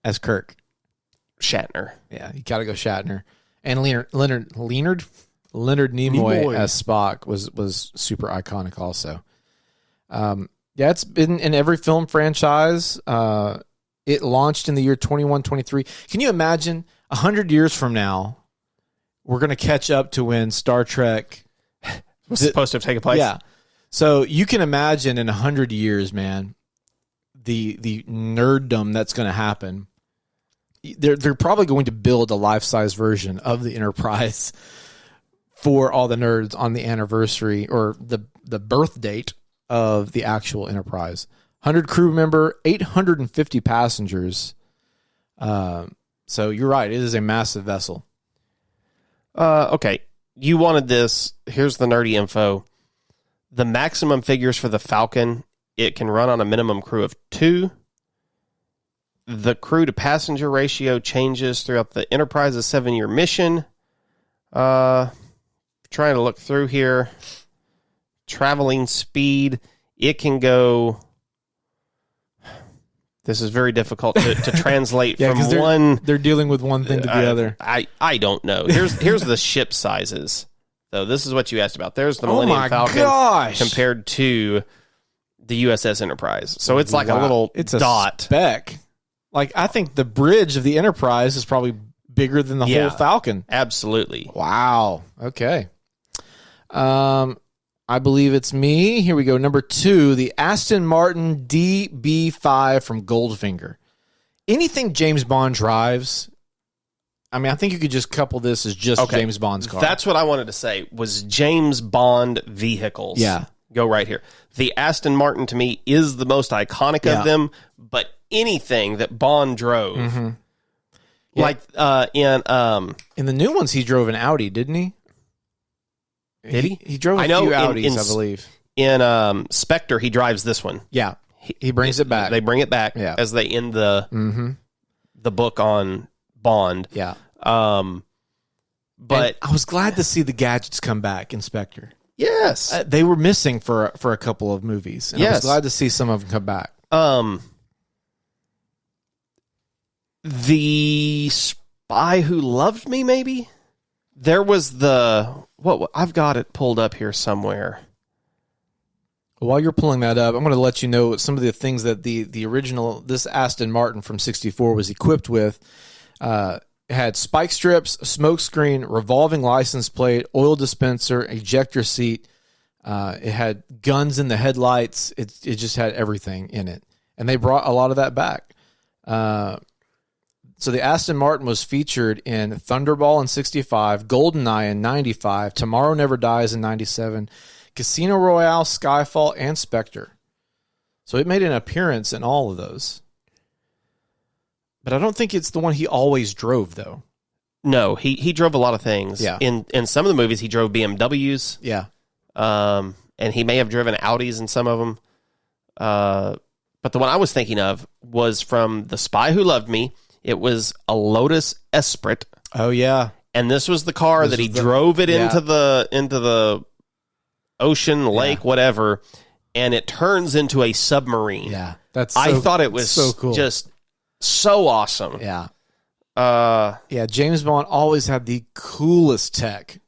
B: as Kirk?
C: Shatner.
B: Yeah, you got to go Shatner. And Leonard Nimoy as Spock was super iconic also. Yeah, it's been in every film franchise. It launched in the year 2123. Can you imagine 100 years from now, we're going to catch up to when Star Trek
C: was supposed to have taken place?
B: Yeah. So you can imagine in 100 years, man, the nerddom that's going to happen. They're probably going to build a life-size version of the Enterprise for all the nerds on the anniversary or the birth date of the actual Enterprise. 100 crew member, 850 passengers. So you're right. It is a massive vessel.
C: Okay. You wanted this. Here's the nerdy info. The maximum figures for the Falcon, it can run on a minimum crew of 2. The crew to passenger ratio changes throughout the Enterprise's 7-year mission. Trying to look through here. Traveling speed, it can go. This is very difficult to translate from one.
B: They're dealing with one thing to the other.
C: I don't know. Here's the ship sizes. So this is what you asked about. There's the Millennium Falcon compared to the USS Enterprise. So it's like a little dot.
B: Speck. Like, I think the bridge of the Enterprise is probably bigger than the whole Falcon.
C: Absolutely.
B: Wow. Okay. I believe it's me. Here we go. Number 2, the Aston Martin DB5 from Goldfinger. Anything James Bond drives, I mean, I think you could just couple this as just James Bond's car.
C: That's what I wanted to say, was James Bond vehicles.
B: Yeah.
C: Go right here. The Aston Martin, to me, is the most iconic of them, but anything that Bond drove, like in
B: the new ones, he drove an Audi, didn't he?
C: Did he?
B: He drove a few Audis, I believe.
C: In Spectre, he drives this one.
B: Yeah. He brings it back.
C: They bring it back as they end the book on Bond.
B: Yeah.
C: But
B: I was glad to see the gadgets come back in Spectre.
C: Yes.
B: They were missing for a couple of movies. And I was glad to see some of them come back.
C: The Spy Who Loved Me, maybe? There was I've got it pulled up here somewhere.
B: While you're pulling that up, I'm going to let you know some of the things that the original, this Aston Martin from 64 was equipped with. It had spike strips, a smoke screen, revolving license plate, oil dispenser, ejector seat. It had guns in the headlights. It just had everything in it. And they brought a lot of that back. So the Aston Martin was featured in Thunderball in 65, GoldenEye in 95, Tomorrow Never Dies in 97, Casino Royale, Skyfall, and Spectre. So it made an appearance in all of those. But I don't think it's the one he always drove, though.
C: No, he drove a lot of things.
B: Yeah.
C: In some of the movies, he drove BMWs.
B: Yeah.
C: And he may have driven Audis in some of them. But the one I was thinking of was from The Spy Who Loved Me. It was a Lotus Esprit.
B: Oh, yeah.
C: And this was the car that he drove it into the ocean, lake, whatever, and it turns into a submarine.
B: Yeah.
C: I thought it was
B: so cool.
C: Just so awesome.
B: Yeah. James Bond always had the coolest tech.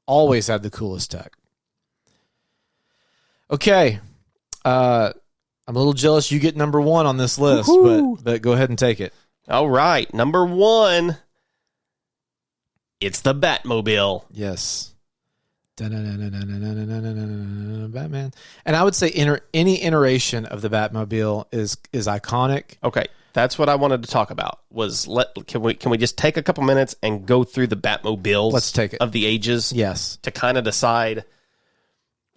B: Always had the coolest tech. Okay. I'm a little jealous you get number one on this list, but go ahead and take it.
C: All right. Number one. It's the Batmobile.
B: Yes. Batman. And I would say any iteration of the Batmobile is iconic.
C: Okay. That's what I wanted to talk about. Can we just take a couple minutes and go through the Batmobiles?
B: Let's take it.
C: Of the ages.
B: Yes.
C: To kind of decide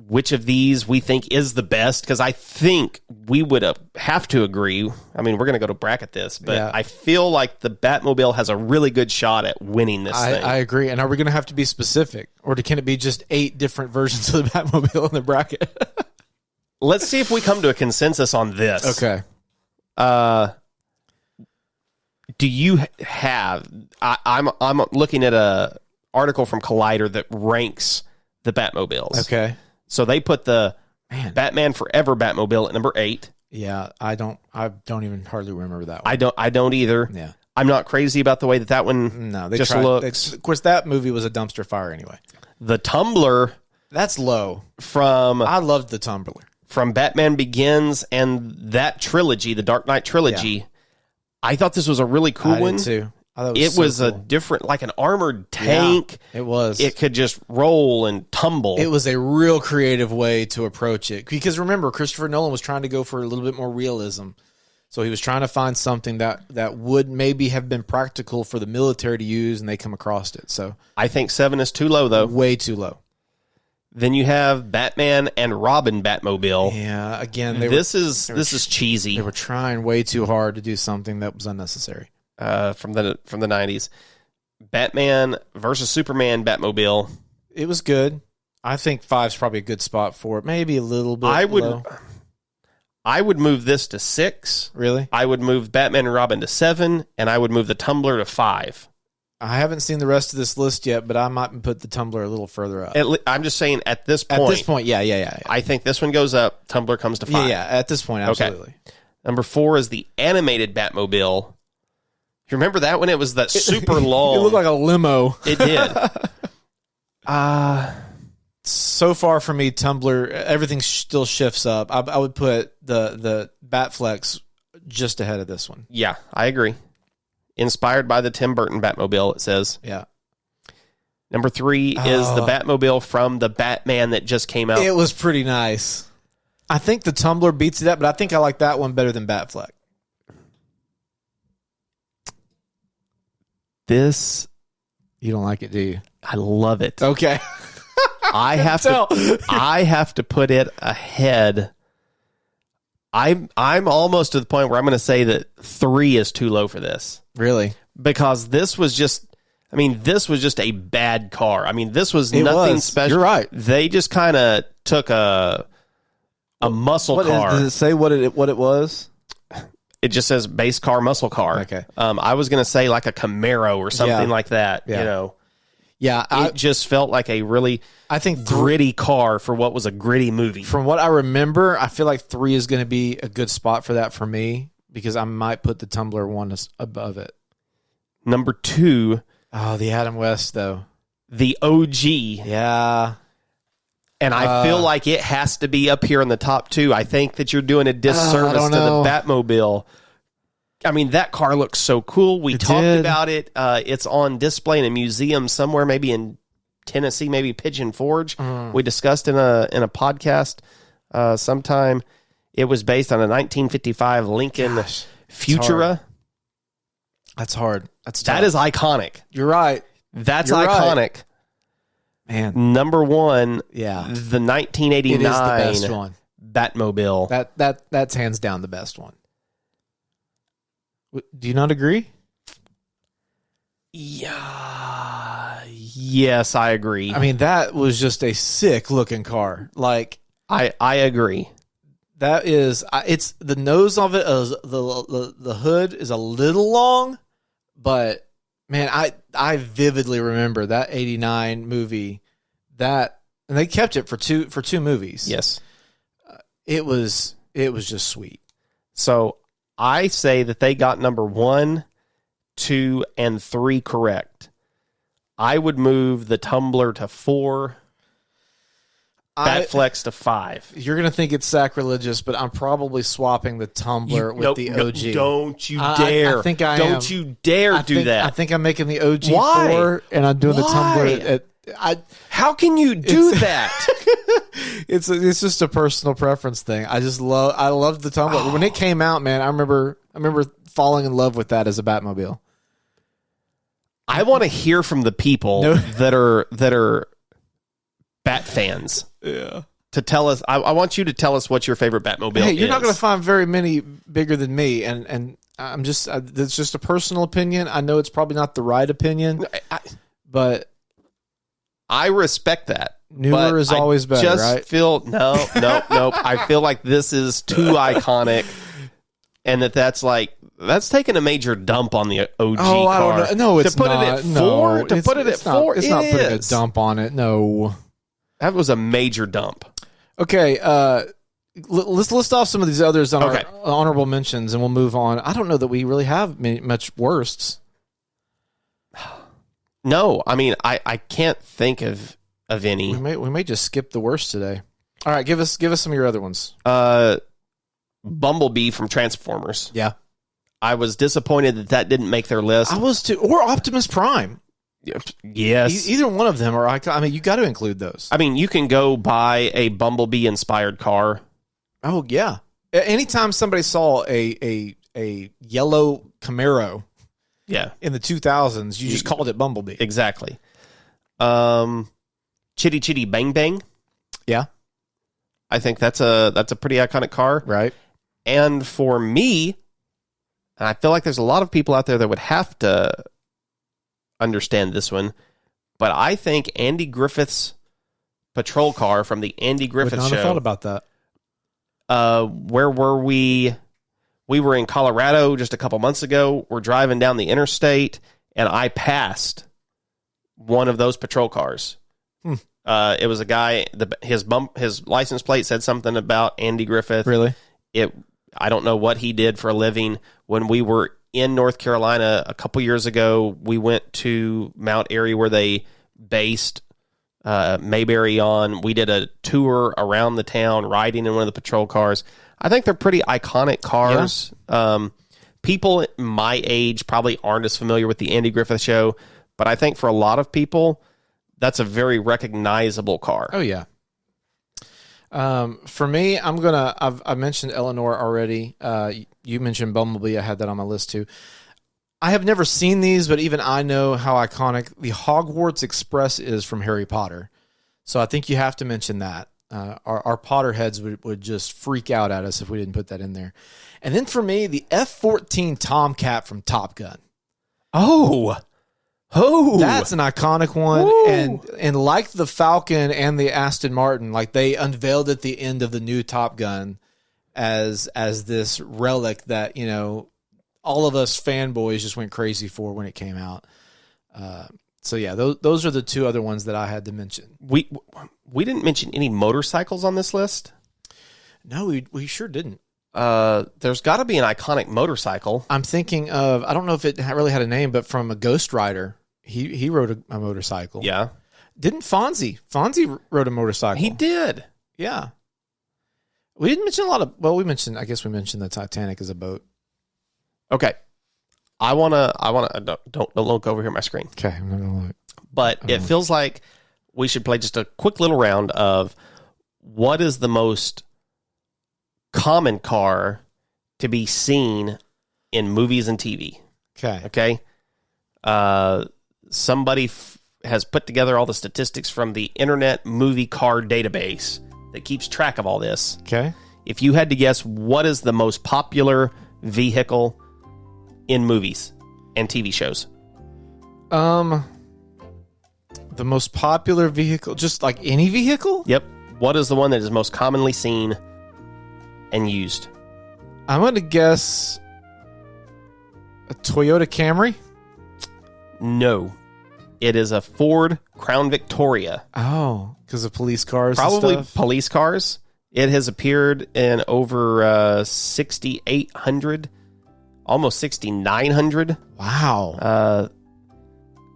C: which of these we think is the best, because I think we would have to agree. I mean, we're going to go to bracket this, but I feel like the Batmobile has a really good shot at winning this thing.
B: I agree. And are we going to have to be specific, or can it be just 8 different versions of the Batmobile in the bracket?
C: Let's see if we come to a consensus on this.
B: Okay.
C: Do you have? I'm looking at a article from Collider that ranks the Batmobiles.
B: Okay.
C: So they put the Batman Forever Batmobile at number 8.
B: Yeah, I don't even hardly remember that one.
C: I don't either.
B: Yeah.
C: I'm not crazy about the way that one looks.
B: Of course, that movie was a dumpster fire anyway.
C: The Tumbler.
B: That's low.
C: I
B: loved the Tumbler.
C: From Batman Begins and that trilogy, the Dark Knight trilogy. Yeah. I thought this was a really cool one.
B: I did too.
C: It was a different, like an armored tank.
B: Yeah, it was.
C: It could just roll and tumble.
B: It was a real creative way to approach it. Because remember, Christopher Nolan was trying to go for a little bit more realism. So he was trying to find something that would maybe have been practical for the military to use, and they come across it. So
C: I think 7 is too low, though.
B: Way too low.
C: Then you have Batman and Robin Batmobile.
B: Yeah, again,
C: this is cheesy.
B: They were trying way too hard to do something that was unnecessary.
C: From the 90s. Batman versus Superman Batmobile.
B: It was good. I think 5's probably a good spot for it. Maybe a little bit low.
C: I would move this to 6.
B: Really?
C: I would move Batman and Robin to 7, and I would move the Tumbler to 5.
B: I haven't seen the rest of this list yet, but I might put the Tumbler a little further up.
C: I'm just saying at this point.
B: At this point, yeah.
C: I think this one goes up. Tumbler comes to 5.
B: Yeah, at this point, absolutely.
C: Okay. Number 4 is the animated Batmobile. You remember that when it was that super long?
B: It looked like a limo.
C: It did.
B: So far for me, Tumbler, everything still shifts up. I would put the Batflex just ahead of this one.
C: Yeah, I agree. Inspired by the Tim Burton Batmobile, it says.
B: Yeah.
C: Number 3 is the Batmobile from the Batman that just came out.
B: It was pretty nice. I think the Tumbler beats it up, but I think I like that one better than Batfleck.
C: This,
B: you don't like it, do you?
C: I love it.
B: Okay.
C: I have to put it ahead. I'm almost to the point where I'm going to say that 3 is too low for this.
B: Really?
C: Because this was just a bad car. I mean, this was nothing special.
B: You're right.
C: They just kind of took a muscle car.
B: Does it say what it was?
C: It just says base car, muscle car.
B: Okay.
C: I was going to say like a Camaro or something like that.
B: Yeah.
C: You know.
B: Yeah,
C: It just felt like a really
B: I think
C: gritty car for what was a gritty movie.
B: From what I remember, I feel like 3 is going to be a good spot for that for me because I might put the Tumbler one above it.
C: Number 2.
B: Oh, the Adam West, though.
C: The OG.
B: Yeah.
C: And I feel like it has to be up here in the top 2. I think that you're doing a disservice to the Batmobile. I mean, that car looks so cool. We talked about it. It's on display in a museum somewhere, maybe in Tennessee, maybe Pigeon Forge. We discussed in a podcast sometime. It was based on a 1955 Lincoln Futura.
B: That's hard. That's tough.
C: That is iconic.
B: You're right.
C: That's
B: You're
C: iconic.
B: Right. Man.
C: Number 1,
B: yeah,
C: the 1989
B: it is the best one.
C: Batmobile.
B: That's hands down the best one. Do you not agree?
C: Yeah. Yes, I agree.
B: I mean, that was just a sick looking car. Like,
C: I agree.
B: That is, it's the nose of it, the hood is a little long, but man, I vividly remember that '89 movie. And they kept it for two movies.
C: Yes,
B: it was just sweet.
C: So I say that they got number 1, 2, and 3 correct. I would move the Tumbler to 4. Batflex to 5.
B: You're going to think it's sacrilegious, but I'm probably swapping the Tumbler with the OG.
C: No, don't you dare.
B: I think I
C: don't
B: am.
C: You dare do that.
B: I think I'm making the OG
C: Why?
B: 4, and I'm doing the
C: Why?
B: Tumbler.
C: How can you do that?
B: It's just a personal preference thing. I loved the Tumbler. When it came out, man, I remember falling in love with that as a Batmobile.
C: I want to hear from the people that are Bat fans.
B: Yeah.
C: To tell us, I want you to tell us what your favorite Batmobile is.
B: Hey, you're not going to find very many bigger than me, and I'm just it's just a personal opinion. I know it's probably not the right opinion, but
C: I respect that.
B: Newer is always better,
C: just
B: right?
C: No. I feel like this is too iconic, and that's taking a major dump on the OG car.
B: Oh, I don't know. No, it's
C: to put
B: not.
C: it at 4. To put it at 4,
B: it's not putting a dump on it. No.
C: That was a major dump.
B: Okay, let's list off some of these others on our honorable mentions, and we'll move on. I don't know that we really have much worsts.
C: No, I mean I can't think of any.
B: We may just skip the worst today. All right, give us some of your other ones.
C: Bumblebee from Transformers.
B: Yeah,
C: I was disappointed that didn't make their list.
B: I was too. Or Optimus Prime.
C: Yes.
B: Either one of them are iconic. I mean, you got to include those.
C: I mean, you can go buy a Bumblebee-inspired car.
B: Oh, yeah. Anytime somebody saw a yellow Camaro in the 2000s, you just called it Bumblebee.
C: Exactly. Chitty Chitty Bang Bang.
B: Yeah.
C: I think that's a pretty iconic car.
B: Right.
C: And for me, and I feel like there's a lot of people out there that would have to understand this one, but I think Andy Griffith's patrol car from the Andy Griffith
B: Would not
C: Show.
B: have thought about that.
C: Where were we? We were in Colorado just a couple months ago. We're driving down the interstate, and I passed one of those patrol cars. It was a guy. His license plate said something about Andy Griffith.
B: Really?
C: I don't know what he did for a living. When we were in North Carolina a couple years ago, we went to Mount Airy where they based Mayberry on. We did a tour around the town, riding in one of the patrol cars. I think they're pretty iconic cars. Yeah. People my age probably aren't as familiar with the Andy Griffith Show, but I think for a lot of people, that's a very recognizable car.
B: Oh, yeah. For me, I mentioned Eleanor already. You mentioned Bumblebee. I had that on my list too. I have never seen these, but even I know how iconic the Hogwarts Express is from Harry Potter. So I think you have to mention that. Our Potterheads would just freak out at us if we didn't put that in there. And then for me, the F-14 Tomcat from Top Gun.
C: Oh,
B: that's an iconic one. Woo. And like the Falcon and the Aston Martin, like they unveiled at the end of the new Top Gun as this relic that, you know, all of us fanboys just went crazy for when it came out. So yeah, those are the two other ones that I had to mention.
C: We didn't mention any motorcycles on this list.
B: No, we sure didn't.
C: There's got to be an iconic motorcycle.
B: I'm thinking of, I don't know if it really had a name, but from a Ghost Rider, he rode a motorcycle.
C: Yeah.
B: Didn't Fonzie? Fonzie rode a motorcycle.
C: He did.
B: Yeah. We didn't mention a lot of, well, I guess we mentioned the Titanic as a boat.
C: Okay. I want to, don't look over here at my screen.
B: Okay. I'm not going to look.
C: But it feels like we should play just a quick little round of what is the most common car to be seen in movies and TV.
B: Okay.
C: Somebody has put together all the statistics from the Internet Movie Car Database that keeps track of all this.
B: Okay.
C: If you had to guess, what is the most popular vehicle in movies and TV shows?
B: The most popular vehicle, just like any vehicle?
C: Yep. What is the one that is most commonly seen and used?
B: I'm going to guess a Toyota Camry.
C: No. It is a Ford Crown Victoria.
B: Oh, because of police cars.
C: Probably
B: and stuff?
C: police cars. It has appeared in over 6,800, almost 6,900.
B: Wow.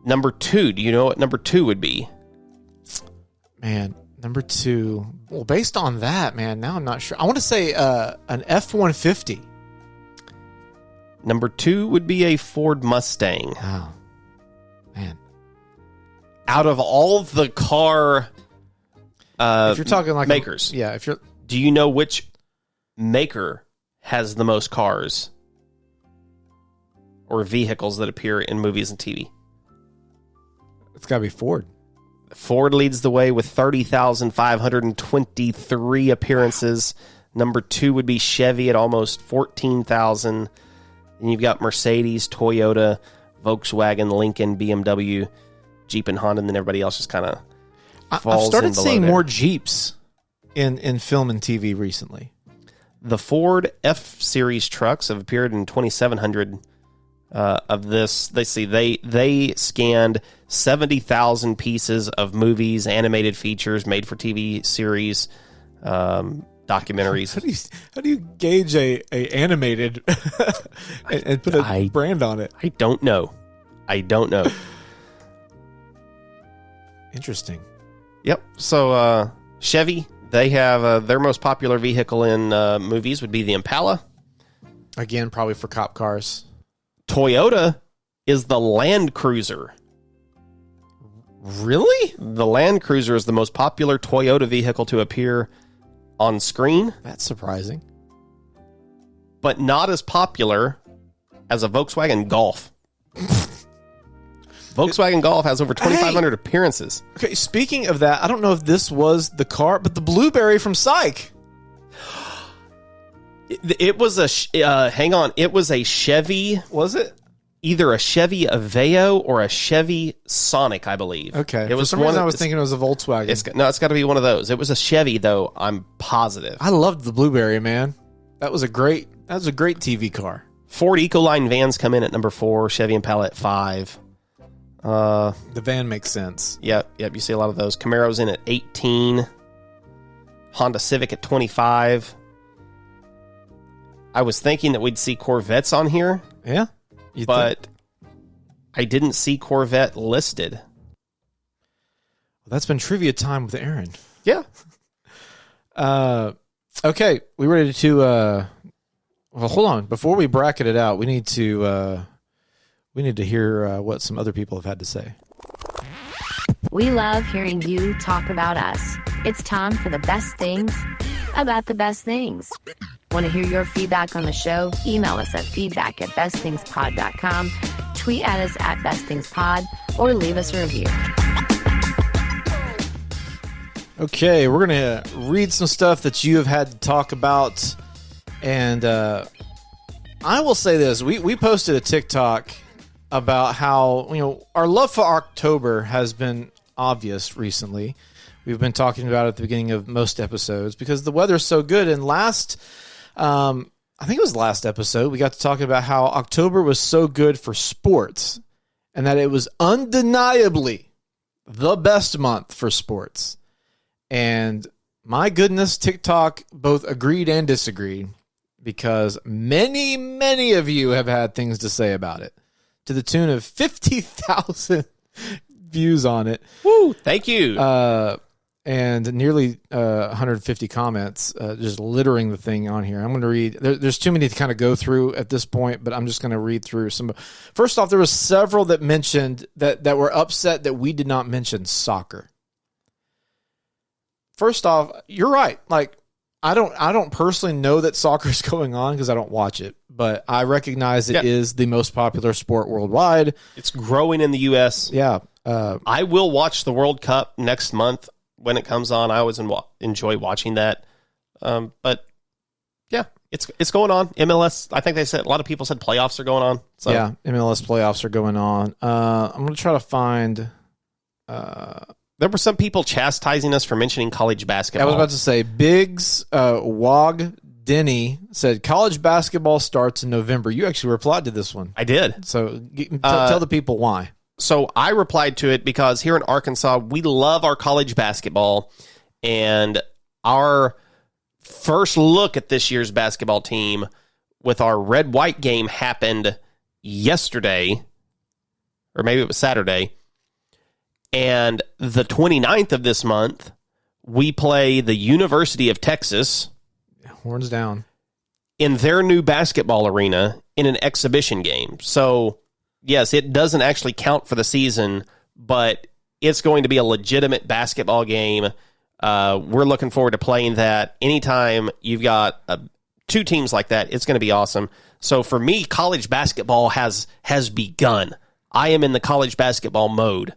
C: Number 2. Do you know what number 2 would be?
B: Man, number 2. Well, based on that, man, now I'm not sure. I want to say an F-150.
C: Number 2 would be a Ford Mustang.
B: Oh, man.
C: Out of all the car
B: If you're talking like
C: makers,
B: if you're,
C: do you know which maker has the most cars or vehicles that appear in movies and TV?
B: it's got to be Ford.
C: Ford leads the way with 30,523 appearances. Number 2 would be Chevy at almost 14,000. And you've got Mercedes, Toyota, Volkswagen, Lincoln, BMW, Jeep, and Honda, and then everybody else just kind of falls
B: I've started
C: in below
B: seeing
C: there.
B: more Jeeps in film and TV recently.
C: The Ford F-Series trucks have appeared in 2,700 of this. They scanned 70,000 pieces of movies, animated features, made-for-TV series, documentaries.
B: How do you gauge a animated and put a brand on it?
C: I don't know.
B: Interesting.
C: Yep. So Chevy, they have their most popular vehicle in movies would be the Impala.
B: Again, probably for cop cars.
C: Toyota is the Land Cruiser.
B: Really?
C: The Land Cruiser is the most popular Toyota vehicle to appear on screen,
B: That's surprising.
C: but not as popular as a Volkswagen Golf. Volkswagen Golf has over 2,500 appearances.
B: Okay, speaking of that, I don't know if this was the car, but the Blueberry from Psych.
C: It was a hang on. It was a Chevy.
B: Was it?
C: Either a Chevy Aveo or a Chevy Sonic, I believe.
B: Okay.
C: It was
B: For some reason I was thinking it was a Volkswagen.
C: It's got to be one of those. It was a Chevy, though. I'm positive.
B: I loved the Blueberry, man. That was a great TV car.
C: Ford Ecoline vans come in at number 4. Chevy Impala at 5.
B: The van makes sense.
C: Yep. You see a lot of those. Camaro's in at 18. Honda Civic at 25. I was thinking that we'd see Corvettes on here.
B: Yeah.
C: But I didn't see Corvette listed.
B: Well, that's been trivia time with Aaron.
C: Yeah.
B: Okay, we ready to well, hold on. Before we bracket it out, we need to hear what some other people have had to say.
A: We love hearing you talk about us. It's time for the best things about the best things. Want to hear your feedback on the show? Email us at feedback@bestthingspod.com, tweet at us at bestthingspod, or leave us a review.
B: Okay, we're going to read some stuff that you have had to talk about. And I will say this. We posted a TikTok about how, our love for October has been obvious recently. We've been talking about it at the beginning of most episodes because the weather's so good. And I think it was last episode, we got to talk about how October was so good for sports. and that it was undeniably the best month for sports. And my goodness, TikTok both agreed and disagreed, because many, many of you have had things to say about it, to the tune of 50,000 views on it.
C: Woo! Thank you.
B: And nearly 150 comments, just littering the thing on here. I'm going to read. There's too many to kind of go through at this point, but I'm just going to read through some. First off, there was several that mentioned that were upset that we did not mention soccer. First off, you're right. Like, I don't personally know that soccer is going on because I don't watch it, but I recognize it is the most popular sport worldwide.
C: It's growing in the U.S.
B: Yeah.
C: I will watch the World Cup next month when it comes on. I always enjoy watching that. But yeah, it's going on. MLS, I think they said, a lot of people said playoffs are going on. So.
B: Yeah, MLS playoffs are going on. I'm going to try to find...
C: There were some people chastising us for mentioning college basketball.
B: I was about to say, Biggs, Wog, Denny said college basketball starts in November. You actually replied to this one.
C: I did.
B: So tell the people why.
C: So I replied to it because here in Arkansas, we love our college basketball. And our first look at this year's basketball team with our red-white game happened yesterday, or maybe it was Saturday. And the 29th of this month, we play the University of Texas.
B: Horns down.
C: In their new basketball arena in an exhibition game. So, yes, it doesn't actually count for the season, but it's going to be a legitimate basketball game. We're looking forward to playing that. Anytime you've got two teams like that, it's going to be awesome. So for me, college basketball has begun. I am in the college basketball mode.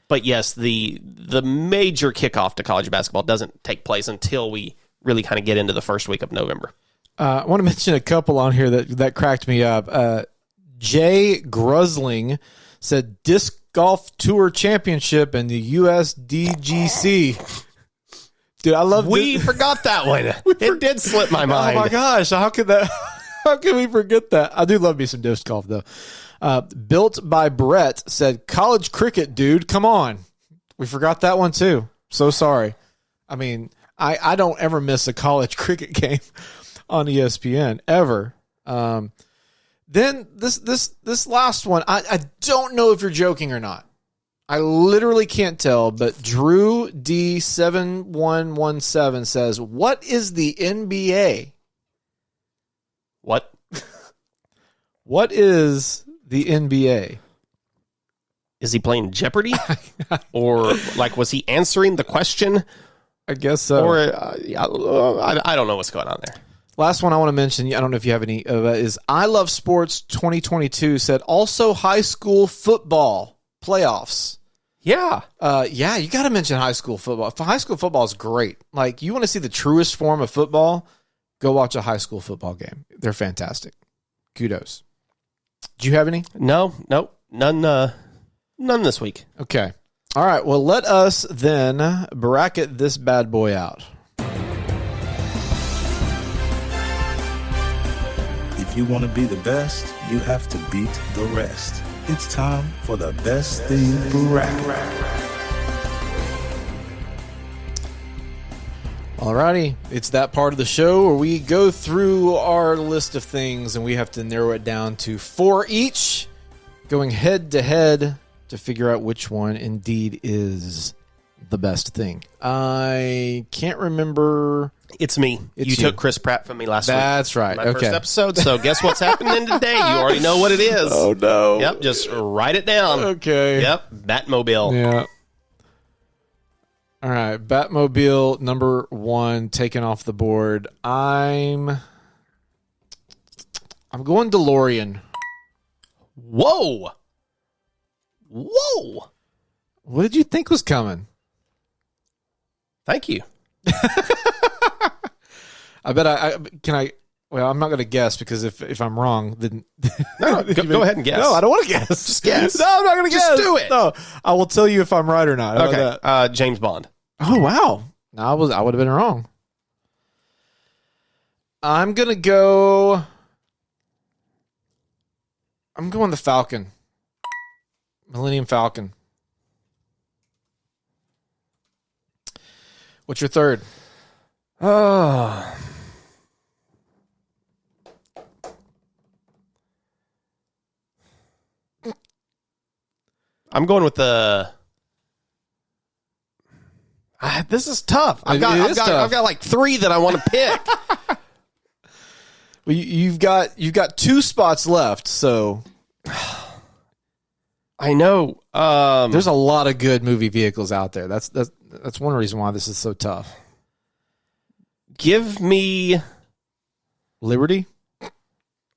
C: But yes, the major kickoff to college basketball doesn't take place until we really kind of get into the first week of November.
B: I want to mention a couple on here that cracked me up. Jay Grusling said Disc Golf Tour Championship and the USDGC. Dude, I love
C: We forgot that one. It did slip my mind.
B: Oh my gosh, how could we forget that? I do love me some disc golf though. Built by Brett said college cricket, dude. Come on. We forgot that one too. So sorry. I mean, I don't ever miss a college cricket game on ESPN ever. Then this last one, I don't know if you're joking or not. I literally can't tell, but Drew D7117 says, "What is the NBA?"
C: What?
B: What is the NBA?
C: Is he playing Jeopardy? Or, like, was he answering the question?
B: I guess so.
C: Or, I don't know what's going on there.
B: Last one I want to mention, I don't know if you have any, is I Love Sports 2022 said also high school football playoffs.
C: Yeah.
B: Yeah, you got to mention high school football. High school football is great. Like, you want to see the truest form of football, go watch a high school football game. They're fantastic. Kudos. Do you have any?
C: No, none this week.
B: Okay. All right. Well, let us then bracket this bad boy out.
D: If you want to be the best, you have to beat the rest. It's time for the best thing bracket.
B: Alrighty, it's that part of the show where we go through our list of things and we have to narrow it down to 4 each, going head to head to figure out which one indeed is the best thing. I can't remember.
C: It's me. You took Chris Pratt from me last week.
B: That's right.
C: My
B: okay.
C: first episode. So guess what's happening today? You already know what it is.
B: Oh no.
C: Yep. Just write it down.
B: Okay.
C: Yep. Batmobile.
B: Yeah. All right. Batmobile number 1 taken off the board. I'm going DeLorean.
C: Whoa.
B: What did you think was coming?
C: Thank you.
B: I bet well, I'm not going to guess because if I'm wrong, then
C: No, go ahead and guess.
B: No, I don't want to guess.
C: Just guess.
B: No, I'm not going to guess.
C: Just do it.
B: No, I will tell you if I'm right or not. How about that?
C: Okay. James Bond.
B: Oh wow. No, I would have been wrong. I'm going the Falcon. Millennium Falcon. What's your third?
C: Oh. I'm going with the. This is tough. I've got like 3 that I want to pick.
B: Well, you've got 2 spots left, so
C: I know.
B: there's a lot of good movie vehicles out there. That's one reason why this is so tough.
C: Give me
B: Liberty,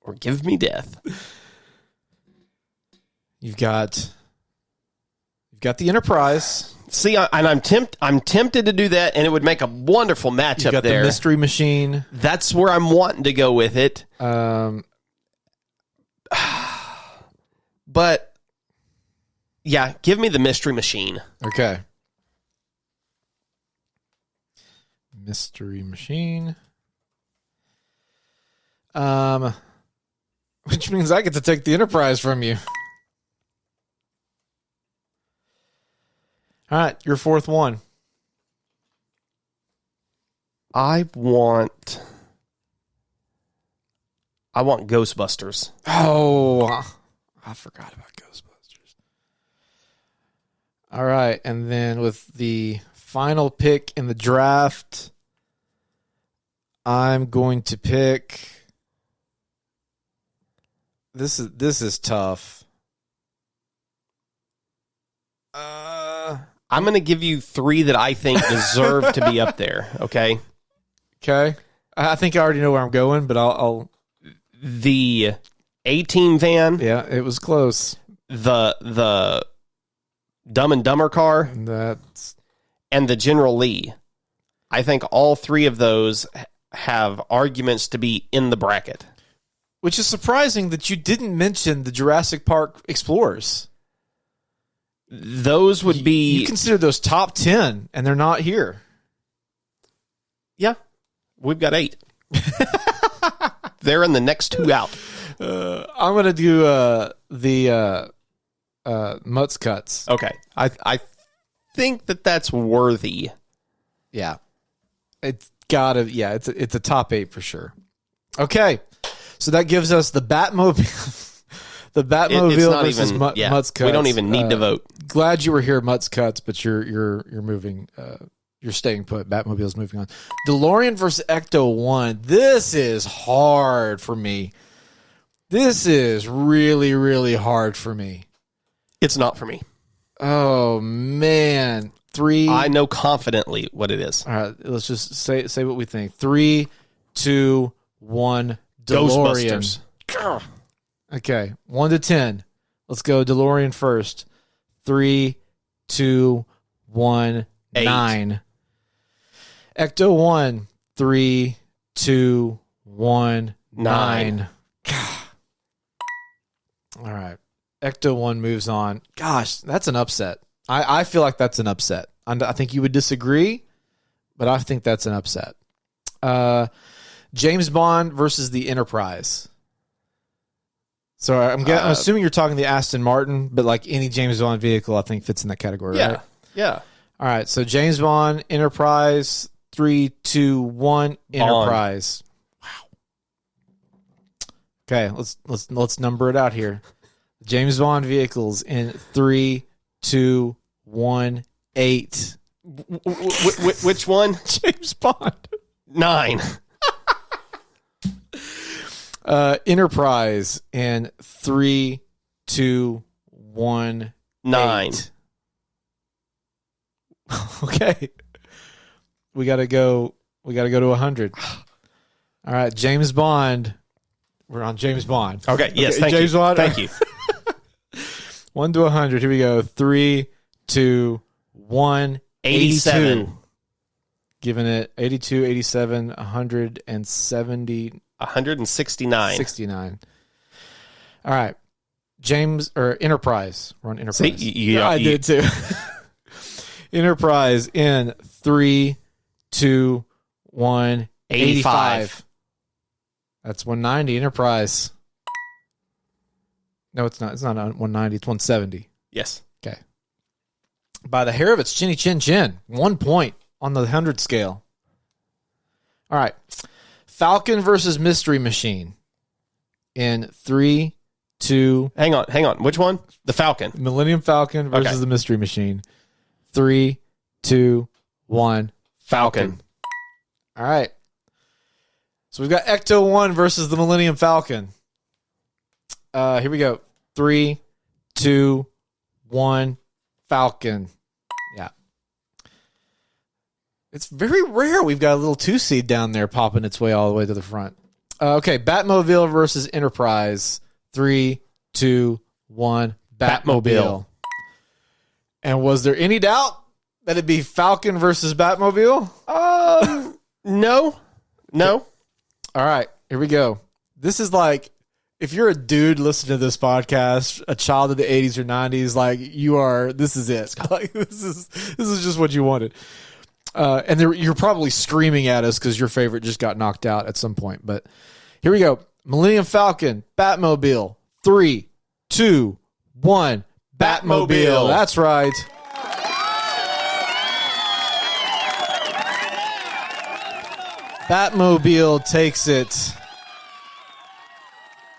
C: or give me death.
B: you've got the Enterprise.
C: See, I'm tempted to do that, and it would make a wonderful
B: You've
C: matchup
B: got
C: there.
B: the Mystery Machine.
C: That's where I'm wanting to go with it. But yeah, give me the Mystery Machine.
B: Okay. Mystery Machine. Which means I get to take the Enterprise from you. All right, your fourth one.
C: I want Ghostbusters.
B: Oh, I forgot about Ghostbusters. All right, and then with the final pick in the draft, I'm going to pick. This is tough.
C: I'm going to give you 3 that I think deserve to be up there. Okay.
B: Okay. I think I already know where I'm going, but I'll
C: The A-Team van.
B: yeah, it was close.
C: The Dumb and Dumber car.
B: That's
C: And the General Lee. I think all 3 of those have arguments to be in the bracket.
B: which is surprising that you didn't mention the Jurassic Park Explorers.
C: Those would be...
B: You consider those top 10, and they're not here.
C: Yeah. We've got 8. They're in the next 2 out.
B: I'm going to do the Mutz Cuts.
C: Okay. I think that's worthy.
B: Yeah. It's gotta, it's a top 8 for sure. Okay. So that gives us the Batmobile. The Batmobile
C: It's not
B: versus
C: even,
B: Mutz Cuts.
C: We don't even need to vote.
B: Glad you were here, Mutz Cuts, but you're moving. You're staying put. Batmobile's moving on. DeLorean versus Ecto 1. This is hard for me. This is really, really hard for me.
C: It's not for me.
B: Oh man, 3.
C: I know confidently what it is.
B: All right, let's just say what we think. 3, 2, 1. DeLorean.
C: Ghostbusters.
B: Okay, 1 to 10. Let's go DeLorean first. 3, 2, 1,
C: 8.
B: 9. Ecto 1. 3, 2, 1, 9. All right. Ecto 1 moves on. Gosh, that's an upset. I feel like that's an upset. I think you would disagree, but I think that's an upset. James Bond versus the Enterprise. So I'm assuming you're talking the Aston Martin, but like any James Bond vehicle, I think fits in that category, right?
C: Yeah.
B: All right. So James Bond, Enterprise, 3, 2, 1, Enterprise. Wow. Okay, let's number it out here. James Bond vehicles in 3, 2, 1, 8.
C: Which one?
B: James Bond.
C: 9.
B: Enterprise in 3, 2, 1,
C: 9.
B: 8. Okay. We gotta go to 100. All right, James Bond. We're on James Bond.
C: Okay, yes, thank
B: James
C: you.
B: Bond.
C: Thank you.
B: 1 to 100. Here we go. 3, 2, 1,
C: 87.
B: 82. Giving it 82, 87, 170.
C: 169.
B: 69. All right. Enterprise. We're on Enterprise.
C: See,
B: I did too. Enterprise in 3, 2, 1, 85. That's 190. Enterprise. No, it's not. It's not 190. It's 170.
C: Yes.
B: Okay. By the hair of its chinny chin chin. 1 point on the 100 scale. All right. Falcon versus Mystery Machine. In 3, 2.
C: Hang on. Which one? The Falcon.
B: Millennium Falcon versus the Mystery Machine. 3, 2, 1.
C: Falcon.
B: All right. So we've got Ecto 1 versus the Millennium Falcon. Here we go. 3, 2, 1. Falcon. Yeah. It's very rare we've got a little 2-seed down there popping its way all the way to the front. Okay, Batmobile versus Enterprise. 3, 2, 1. Batmobile. And was there any doubt that it'd be Falcon versus Batmobile?
C: No.
B: All right, here we go. This is like, if you're a dude listening to this podcast, a child of the 80s or 90s, like you are, this is it. Like this is just what you wanted. And you're probably screaming at us because your favorite just got knocked out at some point. But here we go. Millennium Falcon, Batmobile. 3, 2, 1. Batmobile. That's right. Batmobile takes it.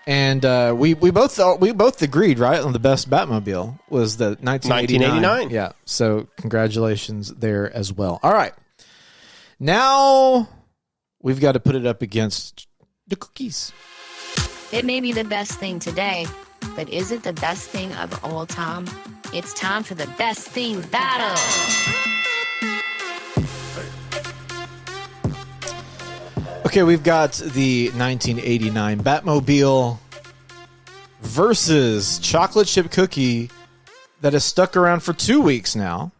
B: And we both agreed, right, on the best Batmobile was the 1989. Yeah, so congratulations there as well. All right. Now we've got to put it up against the cookies.
A: It may be the best thing today, but is it the best thing of all time? It's time for the best thing battle.
B: Okay, we've got the 1989 Batmobile versus chocolate chip cookie that has stuck around for 2 weeks now.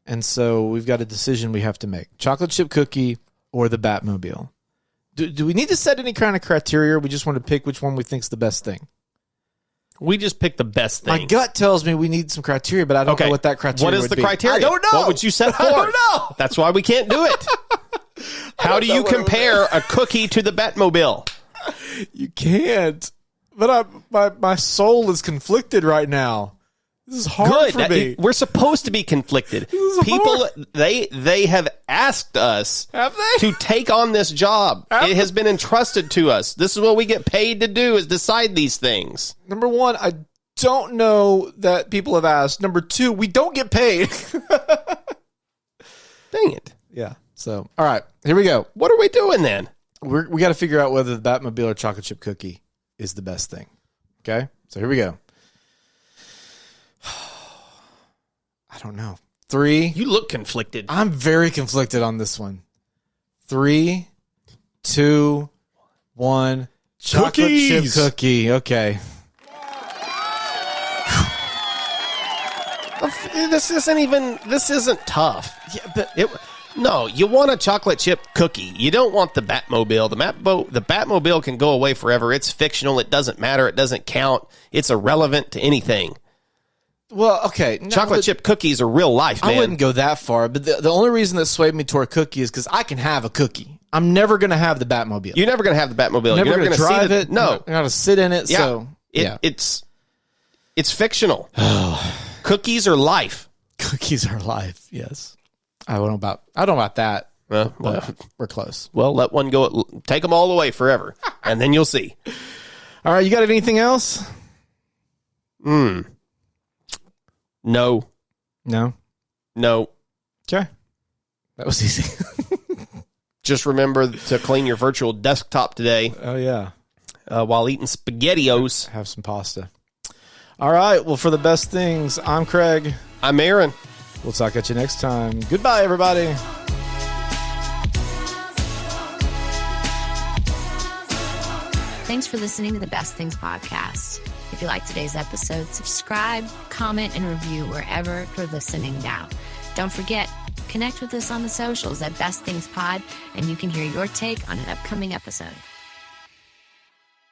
B: And so we've got a decision we have to make. Chocolate chip cookie or the Batmobile. Do we need to set any kind of criteria, or we just want to pick which one we think's the best thing?
C: We just picked the best thing.
B: My gut tells me we need some criteria, but I don't know what that criteria would be.
C: What is the criteria?
B: I don't know.
C: What would you set forth?
B: I don't know.
C: That's why we can't do it. How do you compare a cookie to the Batmobile?
B: You can't. But my soul is conflicted right now. This is hard for me.
C: We're supposed to be conflicted. People, they have asked us to take on this job. It has been entrusted to us. This is what we get paid to do, is decide these things.
B: Number one, I don't know that people have asked. Number two, we don't get paid.
C: Dang it.
B: Yeah. So, all right, here we go.
C: What are we doing then?
B: We got to figure out whether the Batmobile or chocolate chip cookie is the best thing. Okay? So here we go. I don't know. 3.
C: You look conflicted.
B: I'm very conflicted on this one. 3, 2, 1. Chocolate chip cookie. Okay.
C: This isn't tough.
B: Yeah, but
C: no, you want a chocolate chip cookie. You don't want the Batmobile. The Batmobile can go away forever. It's fictional. It doesn't matter. It doesn't count. It's irrelevant to anything.
B: Well, okay.
C: Chocolate chip cookies are real life, man.
B: I wouldn't go that far, but the only reason that swayed me toward cookie is because I can have a cookie. I'm never going to have the Batmobile.
C: You're never going to have the Batmobile.
B: You're never
C: going to
B: drive it.
C: No.
B: I'm going to sit in it.
C: Yeah.
B: So,
C: It's fictional. Cookies are life.
B: Cookies are life, yes. I don't know about that.
C: Well,
B: we're close.
C: Well, let one go. Take them all away forever, and then you'll see.
B: All right, you got anything else?
C: No.
B: No?
C: No.
B: Okay. That was easy.
C: Just remember to clean your virtual desktop today.
B: Oh, yeah.
C: While eating SpaghettiOs.
B: Have some pasta. All right. Well, for the best things, I'm Craig.
C: I'm Aaron.
B: We'll talk at you next time. Goodbye, everybody.
A: Thanks for listening to the Best Things podcast. If you like today's episode, subscribe, comment, and review wherever you're listening now. Don't forget, connect with us on the socials at Best Things Pod, and you can hear your take on an upcoming episode.